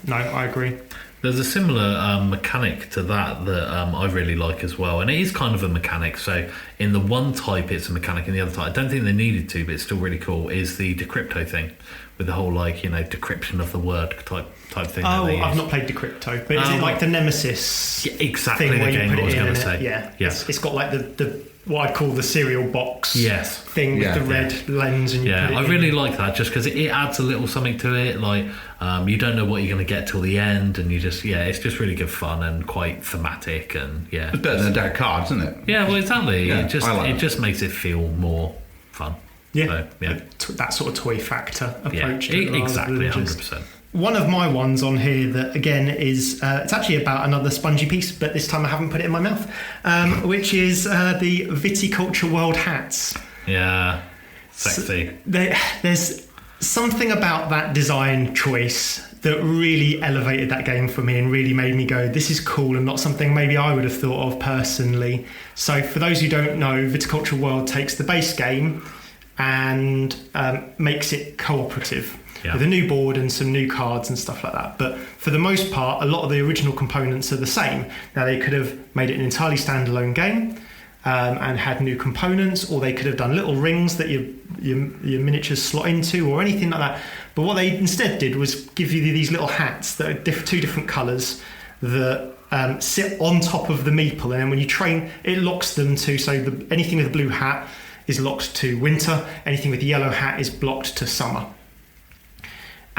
I agree. There's a similar mechanic to that I really like as well, and it is kind of a mechanic. So in the one type it's a mechanic, in the other type I don't think they needed to, but it's still really cool, is the decrypto thing, with the whole decryption of the word type thing. Oh, I've not played decrypto, but is it like the Nemesis? Yeah, exactly thing the where game you put I was it in going to and say. Yeah. It's got like the what I'd call the cereal box thing with the red lens, and I really like that, just because it adds a little something to it. Like you don't know what you're going to get till the end, and you just it's just really good fun and quite thematic, and it's better than a deck of cards, isn't it? Yeah, well, exactly. Yeah, it just makes it feel more fun. Yeah, so, that sort of toy factor approach. Yeah, exactly, 100%. One of my ones on here that again is it's actually about another spongy piece, but this time I haven't put it in my mouth, which is the Viticulture World hats. Yeah, sexy. So there's something about that design choice that really elevated that game for me and really made me go, this is cool, and not something maybe I would have thought of personally. So for those who don't know, Viticulture World takes the base game and makes it cooperative. With a new board and some new cards and stuff like that. But for the most part, a lot of the original components are the same. Now, they could have made it an entirely standalone game and had new components, or they could have done little rings that your miniatures slot into, or anything like that. But what they instead did was give you these little hats that are 2 different colours that sit on top of the meeple, and then when you train, it locks them to, so anything with a blue hat is locked to winter, anything with a yellow hat is blocked to summer.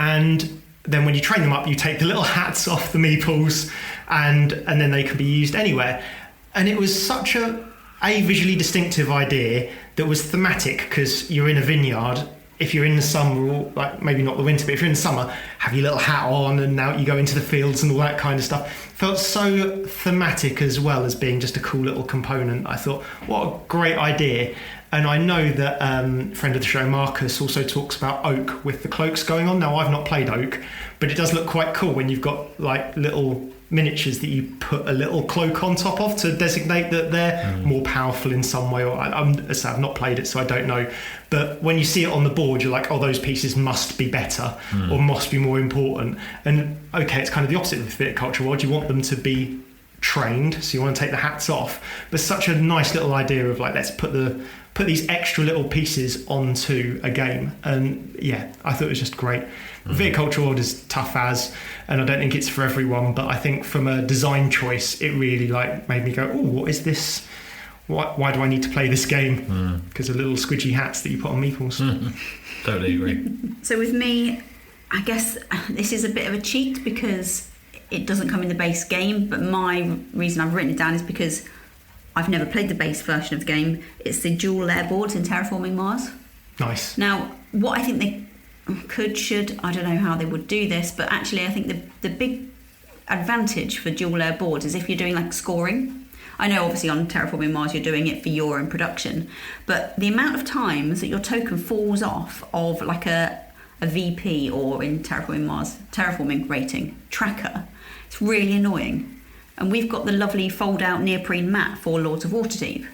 And then when you train them up, you take the little hats off the meeples, and then they can be used anywhere. And it was such a visually distinctive idea that was thematic, because you're in a vineyard. If you're in the summer, or like maybe not the winter, but if you're in the summer, have your little hat on, and now you go into the fields and all that kind of stuff. Felt so thematic as well as being just a cool little component. I thought, what a great idea. And I know that friend of the show, Marcus, also talks about oak with the cloaks going on. Now, I've not played oak, but it does look quite cool when you've got like little miniatures that you put a little cloak on top of to designate that they're more powerful in some way. Or I've not played it, so I don't know. But when you see it on the board, you're like, oh, those pieces must be better or must be more important. And okay, it's kind of the opposite with Viticulture World. You want them to be trained, so you want to take the hats off. But such a nice little idea of like, let's put these extra little pieces onto a game. And yeah, I thought it was just great. Viticulture World is tough as, and I don't think it's for everyone, but I think from a design choice, it really like made me go, oh, what is this? Why do I need to play this game? Because of little squidgy hats that you put on meeples. Totally agree. So with me, I guess this is a bit of a cheat because it doesn't come in the base game, but my reason I've written it down is because I've never played the base version of the game. It's the dual layer boards in Terraforming Mars. Nice. Now, what I think they should, I don't know how they would do this, but actually I think the big advantage for dual layer boards is if you're doing like scoring. I know obviously on Terraforming Mars you're doing it for your own production, but the amount of times that your token falls off of like a VP or in Terraforming Mars, terraforming rating tracker, it's really annoying. And we've got the lovely fold-out neoprene mat for Lords of Waterdeep.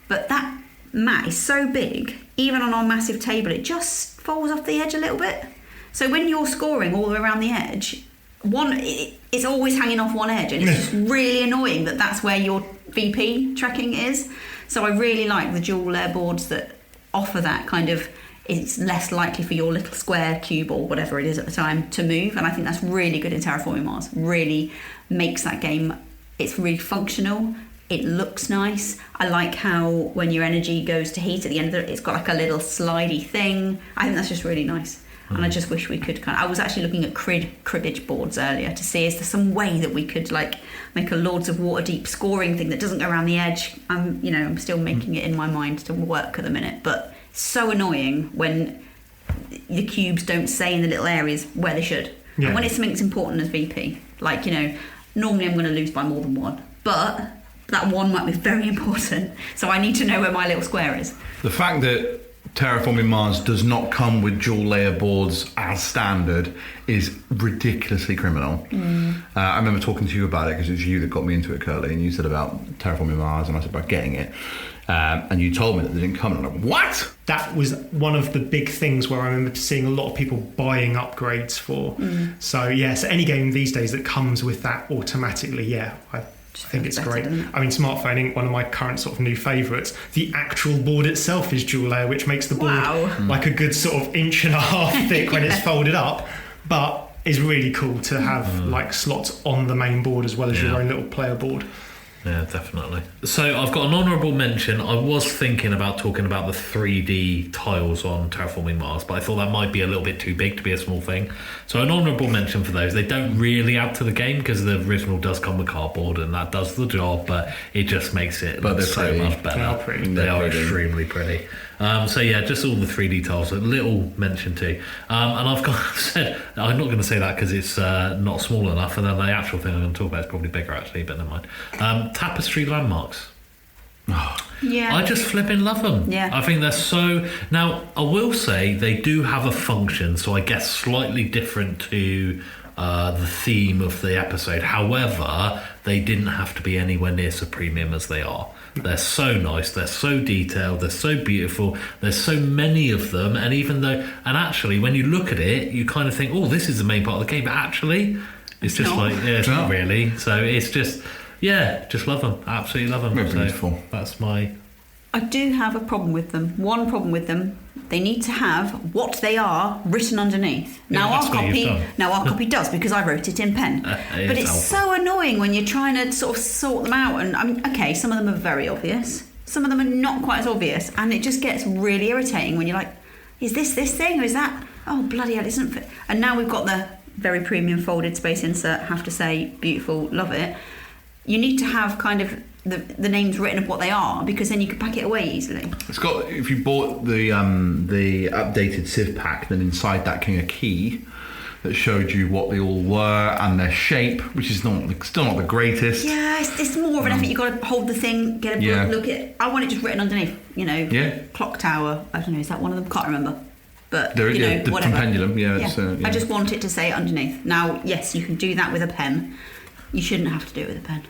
But that mat is so big, even on our massive table, it just falls off the edge a little bit. So when you're scoring all the way around the edge, it's always hanging off one edge, and it's just really annoying that that's where your VP tracking is. So I really like the dual layer boards that offer that kind of, it's less likely for your little square, cube, or whatever it is at the time to move. And I think that's really good in Terraforming Mars. Really makes that game, it's really functional. It looks nice. I like how when your energy goes to heat at the end of it, it's got like a little slidey thing. I think that's just really nice. And I just wish we could I was actually looking at cribbage boards earlier to see is there some way that we could like make a Lords of Waterdeep scoring thing that doesn't go around the edge. I'm still making it in my mind to work at the minute, but it's so annoying when the cubes don't stay in the little areas where they should. Yeah. And when it's something that's important as VP, like, normally I'm going to lose by more than one, but that one might be very important, so I need to know where my little square is. The fact that Terraforming Mars does not come with dual layer boards as standard is ridiculously criminal. I remember talking to you about it because it was you that got me into it, Kerley, and you said about Terraforming Mars and I said about getting it, and you told me that they didn't come, and I'm like, what? That was one of the big things where I remember seeing a lot of people buying upgrades for. So any game these days that comes with that automatically, I think it's great. I mean, Smartphone Inc., one of my current sort of new favourites, the actual board itself is dual layer, which makes the board like a good sort of inch and a half thick when it's folded up, but is really cool to have like slots on the main board as well as your own little player board. Yeah, definitely. So I've got an honourable mention. I was thinking about talking about the 3D tiles on Terraforming Mars, but I thought that might be a little bit too big to be a small thing. So an honourable mention for those. They don't really add to the game because the original does come with cardboard and that does the job, but it just makes it look so much better. They are extremely pretty. Just all the 3D tiles, a little mention too. And I've said, I'm not going to say that because it's not small enough, and then the actual thing I'm going to talk about is probably bigger actually, but never mind. Tapestry landmarks. Yeah. I just flipping love them. Yeah. I think they're so... Now, I will say they do have a function, so I guess slightly different to the theme of the episode. However, they didn't have to be anywhere near so premium as they are. They're so nice, they're so detailed, they're so beautiful, there's so many of them, and actually when you look at it, you kind of think, oh, this is the main part of the game, but actually it's just it's not really. So it's just, just love them, absolutely love them. Very beautiful. That's my... I do have a problem with them. One problem with them, they need to have what they are written underneath. Now our copy does because I wrote it in pen. But it's so annoying when you're trying to sort of sort them out. And okay, some of them are very obvious. Some of them are not quite as obvious, and it just gets really irritating when you're like, is this thing or is that? Oh bloody hell, it isn't fit. And now we've got very premium folded space insert. Have to say, beautiful, love it. You need to have kind of the names written of what they are, because then you can pack it away easily. It's got, if you bought the updated Civ pack, then inside that came a key that showed you what they all were and their shape, which is still not the greatest. Yeah, it's more of an effort. You've got to hold the thing, get a book, look at it. I want it just written underneath, clock tower. I don't know, is that one of them? Can't remember. But, the whatever. pendulum, I just want it to say it underneath. Now, yes, you can do that with a pen. You shouldn't have to do it with a pen.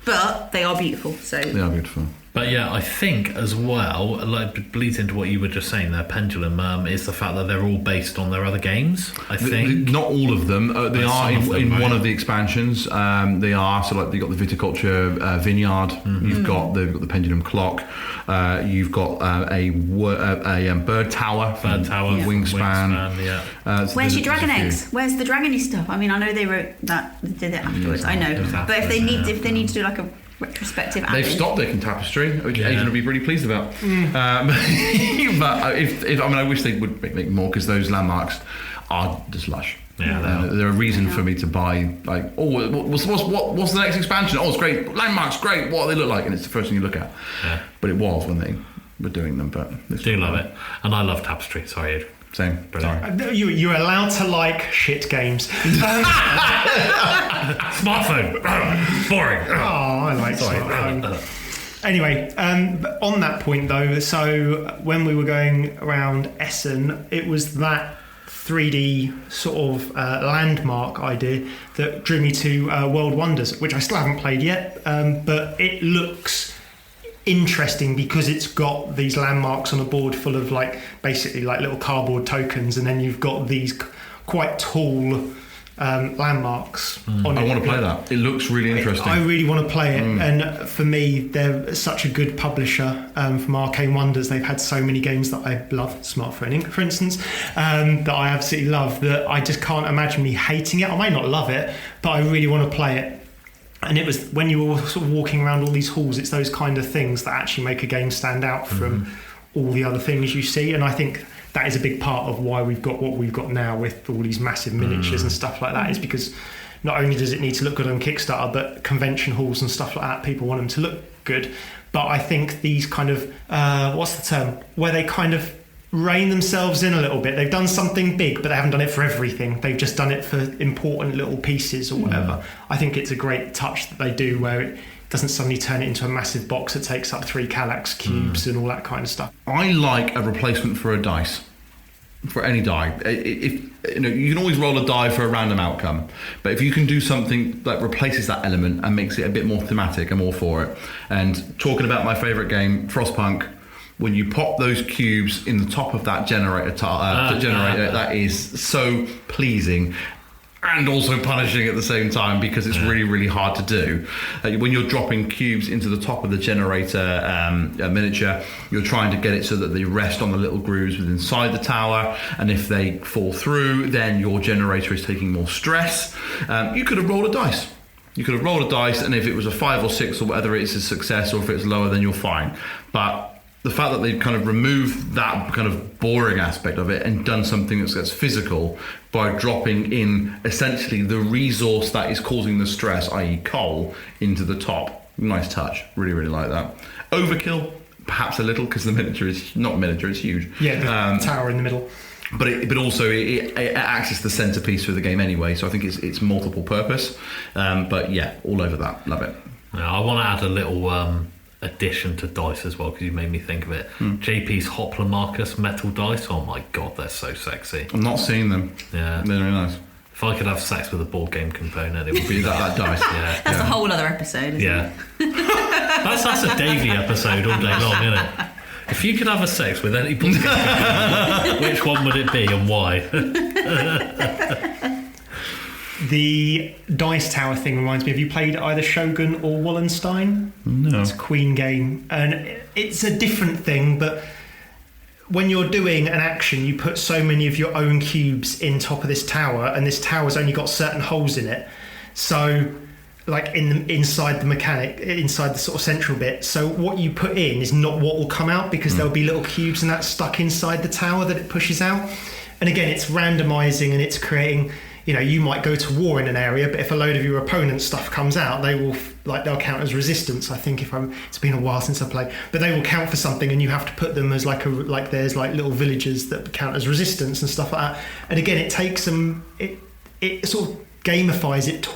But they are beautiful. So they are beautiful. But yeah, I think as well, like bleeds into what you were just saying there, Pendulum, is the fact that they're all based on their other games. I think not all of them. They are in right? one of the expansions. They are so like you've got the Viticulture Vineyard. You've got the Pendulum Clock. You've got a bird tower. Wingspan. Yeah. Where's your dragon eggs? Where's the dragony stuff? I mean, I know they wrote that, they did it afterwards. I know, but if they need to do like a retrospective they've stopped making tapestry, which Adrian would be really pleased about. But I wish they would make more, because those landmarks are just lush. They're a reason for me to buy. Like, what's the next expansion? Oh, it's great. Landmarks, great. What do they look like? And it's the first thing you look at. Yeah. But it was when they were doing them. But do love it, and I love tapestry. Sorry, Adrian. Same. Sorry. You're allowed to like shit games. Smartphone. Boring. Oh, I like smartphone. Anyway, on that point though, so when we were going around Essen, it was that 3D sort of landmark idea that drew me to World Wonders, which I still haven't played yet, but it looks interesting because it's got these landmarks on a board full of basically little cardboard tokens, and then you've got these quite tall landmarks on it. I want to play that. It looks really interesting. I really want to play it, and for me, they're such a good publisher. From Arcane Wonders, they've had so many games that I love, Smartphone Inc., for instance, that I absolutely love, that I just can't imagine me hating it. I might not love it, but I really want to play it. And it was when you were sort of walking around all these halls, it's those kind of things that actually make a game stand out from all the other things you see. And I think that is a big part of why we've got what we've got now with all these massive miniatures and stuff like that, is because not only does it need to look good on Kickstarter, but convention halls and stuff like that, people want them to look good. But I think these kind of, what's the term, where they kind of rein themselves in a little bit. They've done something big, but they haven't done it for everything. They've just done it for important little pieces or whatever. I think it's a great touch that they do, where it doesn't suddenly turn it into a massive box that takes up 3 Kallax cubes and all that kind of stuff. I like a replacement for a dice, for any die. If you can always roll a die for a random outcome, but if you can do something that replaces that element and makes it a bit more thematic, I'm all for it. And talking about my favourite game, Frostpunk, when you pop those cubes in the top of that generator, that is so pleasing and also punishing at the same time, because it's really, really hard to do. When you're dropping cubes into the top of the generator miniature, you're trying to get it so that they rest on the little grooves within inside the tower, and if they fall through, then your generator is taking more stress. You could have rolled a dice. And if it was a 5 or 6 or whether it's a success, or if it's lower, then you're fine. But the fact that they've kind of removed that kind of boring aspect of it and done something that's physical by dropping in essentially the resource that is causing the stress, i.e. coal, into the top. Nice touch. Really, really like that. Overkill, perhaps a little, because the miniature is not miniature, it's huge. Yeah, the tower in the middle. But also it acts as the centerpiece for the game anyway, so I think it's multiple purpose. But yeah, all over that. Love it. Now, I want to add a little addition to dice as well, because you made me think of it. JP's Hopla Marcus metal dice, oh my god, they're so sexy. I'm not seeing them. Yeah, they're really nice. If I could have sex with a board game component, it would be that dice. Yeah, that's a whole other episode, isn't it? That's a Davey episode all day long, isn't it? If you could have a sex with any board game component, which one would it be and why? The dice tower thing reminds me, have you played either Shogun or Wallenstein? No. It's a Queen game, and it's a different thing, but when you're doing an action, you put so many of your own cubes in top of this tower, and this tower's only got certain holes in it. So, inside the mechanic, inside the sort of central bit. So what you put in is not what will come out, because there'll be little cubes and that's stuck inside the tower that it pushes out. And again, it's randomizing and it's creating, you might go to war in an area, but if a load of your opponent's stuff comes out, they'll count as resistance. I think it's been a while since I played, but they will count for something, and you have to put them as there's little villages that count as resistance and stuff like that. And again, it takes them, it sort of gamifies it,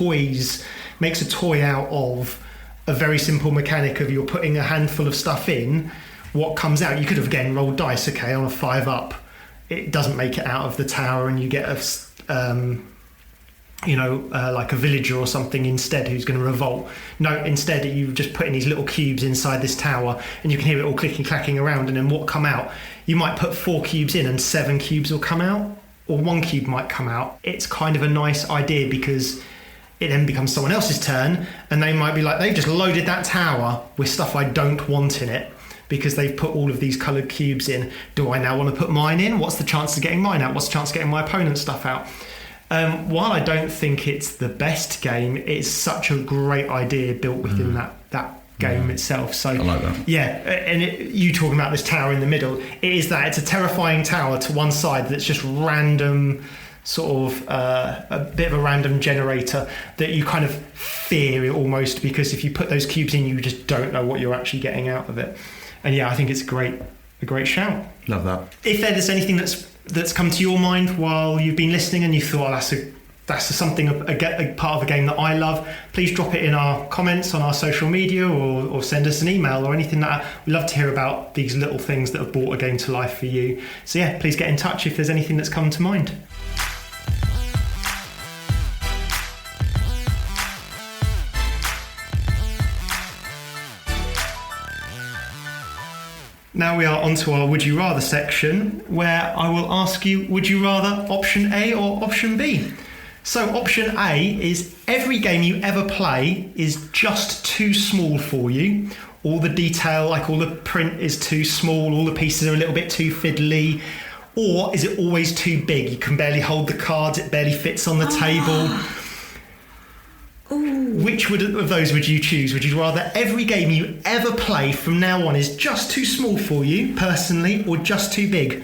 makes a toy out of a very simple mechanic of you're putting a handful of stuff in. What comes out, you could have again rolled dice. Okay, on a 5 up, it doesn't make it out of the tower, and you get like a villager or something instead who's going to revolt. No, instead you just put in these little cubes inside this tower, and you can hear it all clicking, clacking around, and then what come out? You might put 4 cubes in and 7 cubes will come out, or 1 cube might come out. It's kind of a nice idea because it then becomes someone else's turn, and they might be like, they've just loaded that tower with stuff I don't want in it because they've put all of these coloured cubes in. Do I now want to put mine in? What's the chance of getting mine out? What's the chance of getting my opponent's stuff out? While I don't think it's the best game, it's such a great idea built within that game itself. So I like that. Yeah, and you talking about this tower in the middle, it's a terrifying tower to one side that's just random, sort of a bit of a random generator that you kind of fear almost, because if you put those cubes in, you just don't know what you're actually getting out of it. And yeah, I think it's a great shout. Love that. If there's anything that's come to your mind while you've been listening and you thought, that's something, a part of a game that I love, please drop it in our comments on our social media or send us an email or anything like that. We love to hear about these little things that have brought a game to life for you. So yeah, please get in touch if there's anything that's come to mind. Now we are onto our Would You Rather section, where I will ask you, would you rather option A or option B? So option A is every game you ever play is just too small for you. All the detail, like all the print is too small, all the pieces are a little bit too fiddly. Or is it always too big? You can barely hold the cards, it barely fits on the table. Ooh. Which of those would you choose? Would you rather every game you ever play from now on is just too small for you, personally, or just too big?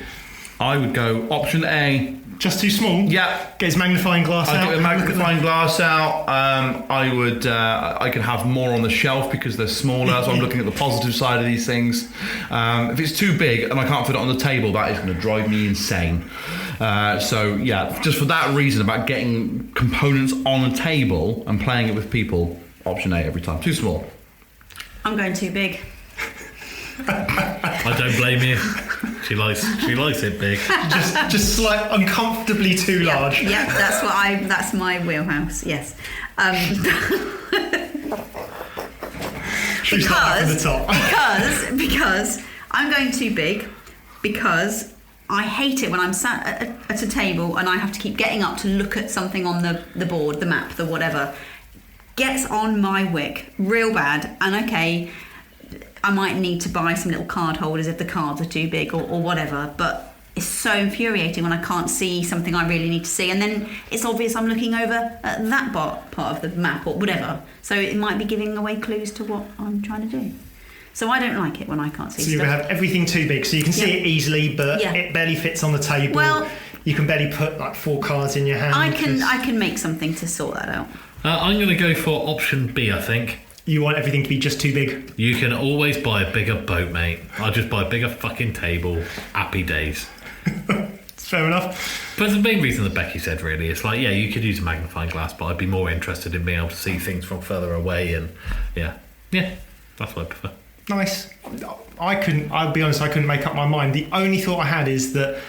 I would go option A. Just too small? Yeah. Get his magnifying glass out. I'd get a magnifying glass out. I could have more on the shelf because they're smaller, so I'm looking at the positive side of these things. If it's too big and I can't fit it on the table, that is going to drive me insane. So yeah, just for that reason about getting components on a table and playing it with people, option A every time. Too small. I'm going too big. I don't blame you. She likes it big. just like uncomfortably too large. Yeah, that's my wheelhouse. Yes. Because I'm going too big, because I hate it when I'm sat at a table and I have to keep getting up to look at something on the board, the map, the whatever. Gets on my wick real bad. And okay, I might need to buy some little card holders if the cards are too big or whatever, but it's so infuriating when I can't see something I really need to see, and then it's obvious I'm looking over at that part of the map or whatever, so it might be giving away clues to what I'm trying to do. So I don't like it when I can't see stuff. So you have everything too big, so you can see it easily, but it barely fits on the table. Well, you can barely put like 4 cards in your hand. I can make something to sort that out. I'm going to go for option B, I think. You want everything to be just too big? You can always buy a bigger boat, mate. I'll just buy a bigger fucking table. Happy days. It's fair enough. But the main reason that Becky said, really, it's like, yeah, you could use a magnifying glass, but I'd be more interested in being able to see things from further away, and yeah, that's what I prefer. Nice. I'll be honest, I couldn't make up my mind. The only thought I had is that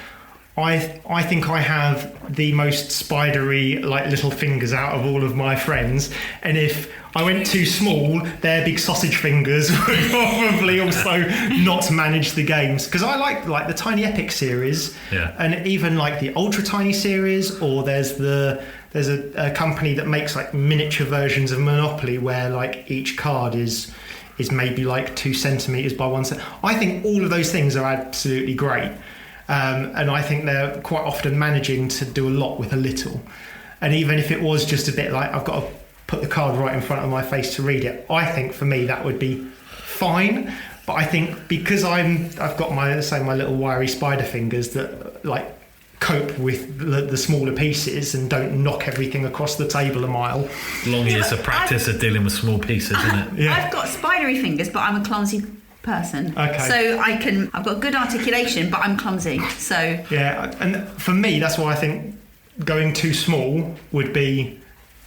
I think I have the most spidery, like, little fingers out of all of my friends, and if I went too small, their big sausage fingers would probably also not manage the games. Because I like the Tiny Epic series, and even like the Ultra Tiny series, or there's a company that makes like miniature versions of Monopoly where like each card is maybe like 2 centimeters by 1 centimeter. I think all of those things are absolutely great. And I think they're quite often managing to do a lot with a little. And even if it was just a bit like, I've got to put the card right in front of my face to read it, I think for me that would be fine. But I think because I've got my little wiry spider fingers that like cope with the smaller pieces and don't knock everything across the table a mile. Long years of practice of dealing with small pieces, isn't it? Yeah. I've got spidery fingers, but I'm a clumsy person. Okay. So I've got good articulation, but I'm clumsy. So Yeah, and for me, that's why I think going too small would be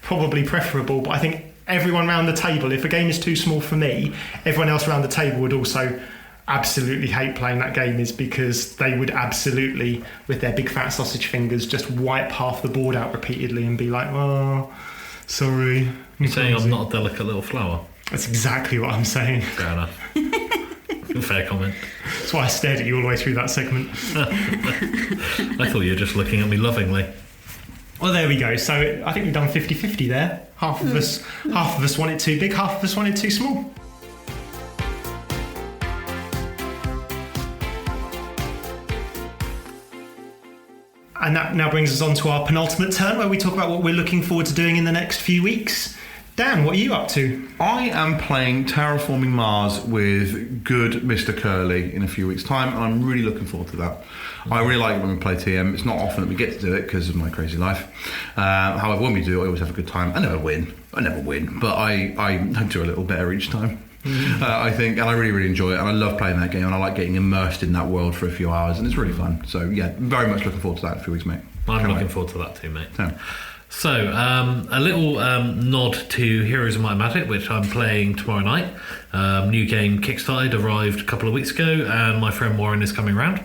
probably preferable. But I think everyone around the table, if a game is too small for me, everyone else around the table would also absolutely hate playing that game, is because they would absolutely, with their big fat sausage fingers, just wipe half the board out repeatedly and be like, oh, sorry. You're saying I'm not a delicate little flower? That's exactly what I'm saying. Fair enough. Fair comment. That's why I stared at you all the way through that segment. I thought you were just looking at me lovingly. Well, there we go. So I think we've done 50-50 there. Half of us want it too big, half of us want it too small. And that now brings us on to our penultimate turn, where we talk about what we're looking forward to doing in the next few weeks. Dan, what are you up to? I am playing Terraforming Mars with good Mr. Kerley in a few weeks' time, and I'm really looking forward to that. I really like it when we play TM. It's not often that we get to do it because of my crazy life. However, when we do, I always have a good time. I never win, but I do a little better each time. I think, and I really, really enjoy it, and I love playing that game, and I like getting immersed in that world for a few hours, and it's really fun. So yeah, very much looking forward to that in a few weeks, mate. I'm looking forward to that too, mate. Yeah. So, a little nod to Heroes of Might and Magic, which I'm playing tomorrow night. New game kickstarted, arrived a couple of weeks ago, and my friend Warren is coming round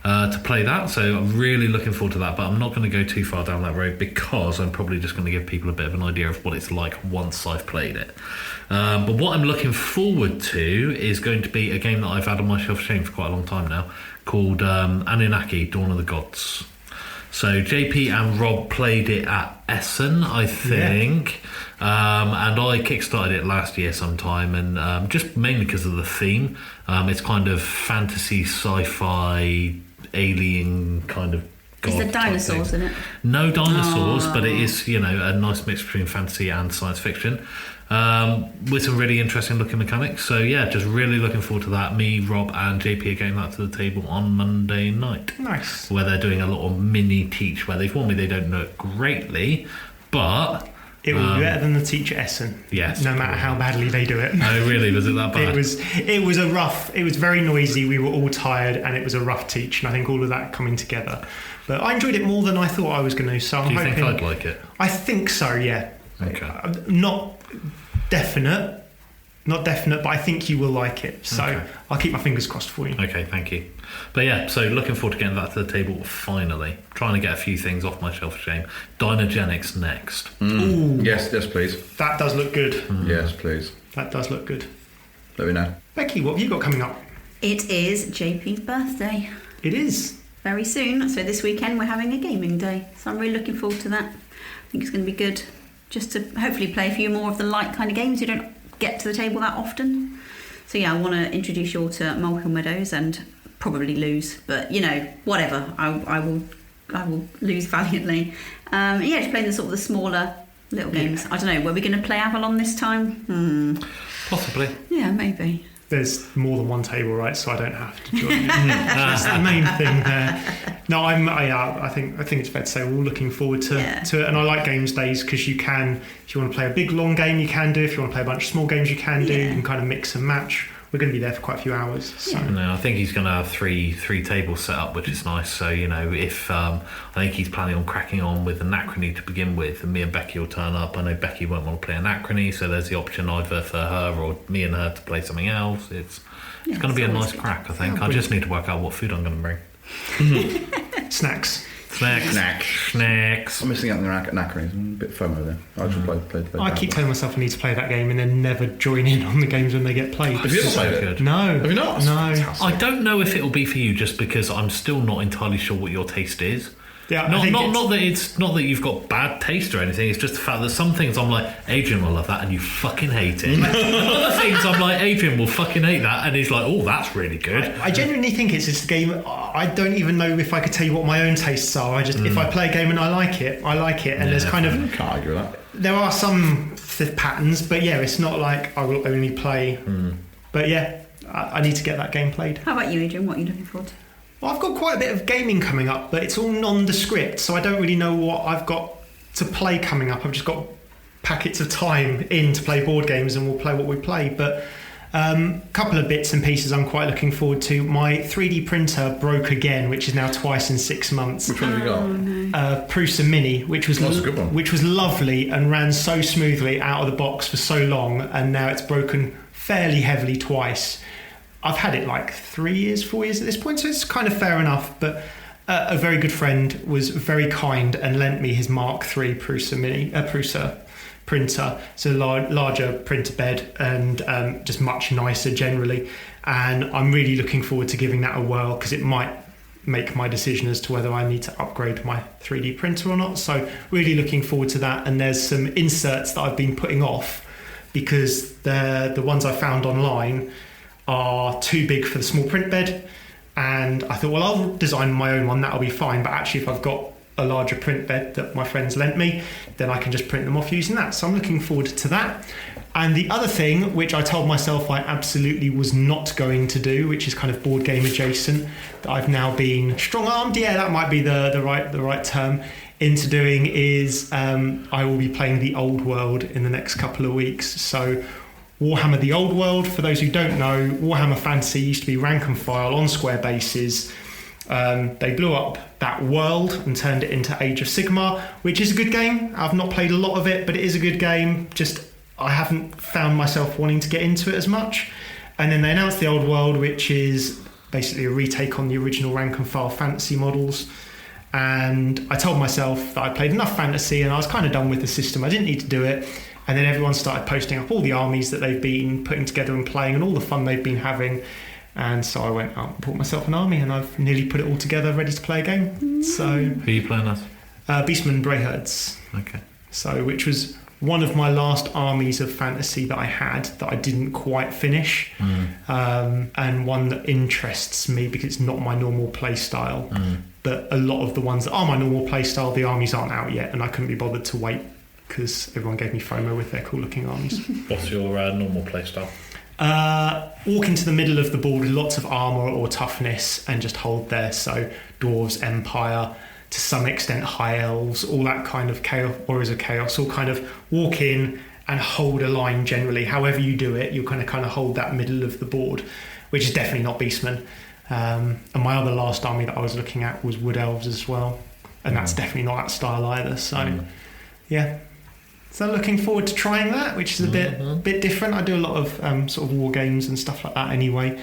to play that. So I'm really looking forward to that, but I'm not going to go too far down that road because I'm probably just going to give people a bit of an idea of what it's like once I've played it. But what I'm looking forward to is going to be a game that I've had on my shelf of shame for quite a long time now, called Anunnaki, Dawn of the Gods. So JP and Rob played it at Essen, I think, and I kickstarted it last year sometime, and just mainly because of the theme. It's kind of fantasy, sci-fi, alien kind of. Is there dinosaurs in it? No dinosaurs, but it is, a nice mix between fantasy and science fiction. With some really interesting looking mechanics. So yeah, just really looking forward to that. Me, Rob and JP are getting that to the table on Monday night. Nice. Where they're doing a little mini teach where they've warned me they don't know it greatly, but it will be better than the teach at Essen. Yes. No matter how badly they do it. Oh really? Was it that bad? It was very noisy, we were all tired, and it was a rough teach, and I think all of that coming together. But I enjoyed it more than I thought I was going to, so I'm hoping... Do you think I'd like it? I think so, yeah. Okay. Not definite, but I think you will like it. So okay. I'll keep my fingers crossed for you. Okay, thank you. But yeah, so looking forward to getting that to the table finally. Trying to get a few things off my shelf of shame. Dynogenics next. Ooh, Yes, please. that does look good. Yes, please. That does look good. Let me know. Becky, what have you got coming up? it is JP's birthday. It is. Very soon. So this weekend we're having a gaming day. So I'm really looking forward to that. I think it's going to be good just to hopefully play a few more of the light kind of games you don't get to the table that often. So yeah, I want to introduce you all to Malcolm Meadows and probably lose, but whatever. I will lose valiantly. Just playing the sort of the smaller little games. I don't know. Were we going to play Avalon this time? Possibly. Yeah, maybe. There's more than one table, right? So I don't have to join you. That's the main thing there. No, I think it's fair to say we're all looking forward to it, and I like games days because you can, if you want to play a big long game, you can do. If you want to play a bunch of small games, you can do. You can kind of mix and match. We're going to be there for quite a few hours. So. No, I think he's going to have three tables set up, which is nice. So if I think he's planning on cracking on with Anachrony to begin with, and me and Becky will turn up. I know Becky won't want to play Anachrony, so there's the option either for her or me and her to play something else. It's going to be a nice crack, I think. I just need to work out what food I'm going to bring. Snacks. I'm missing out on the Anachronies. I'm a bit FOMO there. I should play I keep telling myself I need to play that game and then never join in on the games when they get played. Have you ever played it? No. Have you not? No. I don't know if it'll be for you just because I'm still not entirely sure what your taste is. Yeah, not that you've got bad taste or anything. It's just the fact that some things I'm like, Adrian will love that, and you fucking hate it. And other things I'm like, Adrian will fucking hate that, and he's like, oh, that's really good. I genuinely think it's just a game. I don't even know if I could tell you what my own tastes are. If I play a game and I like it, I like it. And there's kind of can't argue with that. There are some patterns, but yeah, it's not like I will only play. But yeah, I need to get that game played. How about you, Adrian? What are you looking forward to? Well, I've got quite a bit of gaming coming up, but it's all nondescript, so I don't really know what I've got to play coming up. I've just got packets of time in to play board games, and we'll play what we play. But a couple of bits and pieces I'm quite looking forward to. My 3D printer broke again, which is now twice in 6 months. Which one have you got? No. Prusa Mini, which was That's a good one. which was lovely and ran so smoothly out of the box for so long, and now it's broken fairly heavily twice. I've had it like 3 years, 4 years at this point, so it's kind of fair enough. But a very good friend was very kind and lent me his Mark III Prusa printer. It's a larger printer bed and just much nicer generally. And I'm really looking forward to giving that a whirl, because it might make my decision as to whether I need to upgrade my 3D printer or not. So really looking forward to that. And there's some inserts that I've been putting off because the ones I found online are too big for the small print bed. And I thought, well, I'll design my own one, that'll be fine. But actually, if I've got a larger print bed that my friends lent me, then I can just print them off using that. So I'm looking forward to that. And the other thing, which I told myself I absolutely was not going to do, which is kind of board game adjacent, that I've now been strong-armed, yeah, that might be the right term, into doing, is I will be playing the Old World in the next couple of weeks. So Warhammer the Old World, for those who don't know, Warhammer Fantasy used to be rank and file on square bases. They blew up that world and turned it into Age of Sigmar, which is a good game. I've not played a lot of it, but it is a good game. Just I haven't found myself wanting to get into it as much. And then they announced the Old World, which is basically a retake on the original rank and file fantasy models. And I told myself that I played enough fantasy and I was kind of done with the system. I didn't need to do it. And then everyone started posting up all the armies that they've been putting together and playing and all the fun they've been having. And so I went out and bought myself an army, and I've nearly put it all together, ready to play a game. So Who are you playing as? Beastman Brayherds. Okay. So, which was one of my last armies of fantasy that I had that I didn't quite finish, and one that interests me because it's not my normal play style. But a lot of the ones that are my normal play style, the armies aren't out yet, and I couldn't be bothered to wait because everyone gave me FOMO with their cool-looking armies. What's your normal playstyle? Walk into the middle of the board with lots of armour or toughness and just hold there. So dwarves, empire, to some extent high elves, all that kind of chaos, warriors of chaos, all kind of walk in and hold a line generally. However you do it, you're kind of hold that middle of the board, which is definitely not Beastmen. And my other last army that I was looking at was wood elves as well, and that's definitely not that style either. So yeah. So looking forward to trying that, which is a bit different. I do a lot of sort of war games and stuff like that anyway.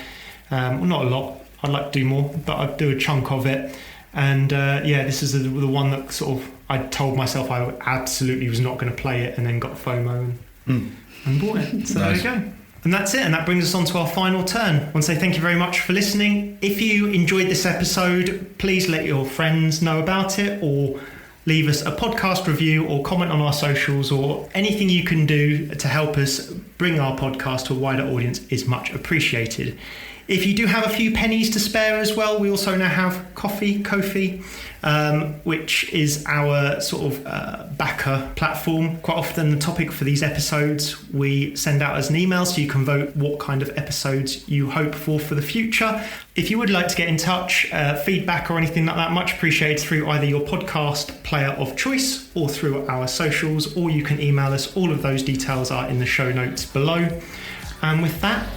Well, not a lot. I'd like to do more, but I do a chunk of it. And this is the one that sort of I told myself I absolutely was not going to play it, and then got FOMO and bought it. So Nice. There we go. And that's it. And that brings us on to our final turn. I want to say thank you very much for listening. If you enjoyed this episode, please let your friends know about it, or leave us a podcast review or comment on our socials, or anything you can do to help us bring our podcast to a wider audience is much appreciated. If you do have a few pennies to spare as well, we also now have Ko-fi, which is our sort of backer platform. Quite often the topic for these episodes we send out as an email, so you can vote what kind of episodes you hope for the future. If you would like to get in touch, feedback or anything like that, much appreciated through either your podcast player of choice or through our socials, or you can email us. All of those details are in the show notes below. And with that,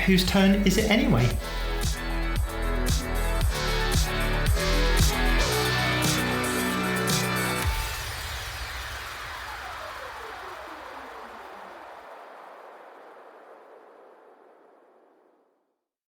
whose turn is it anyway?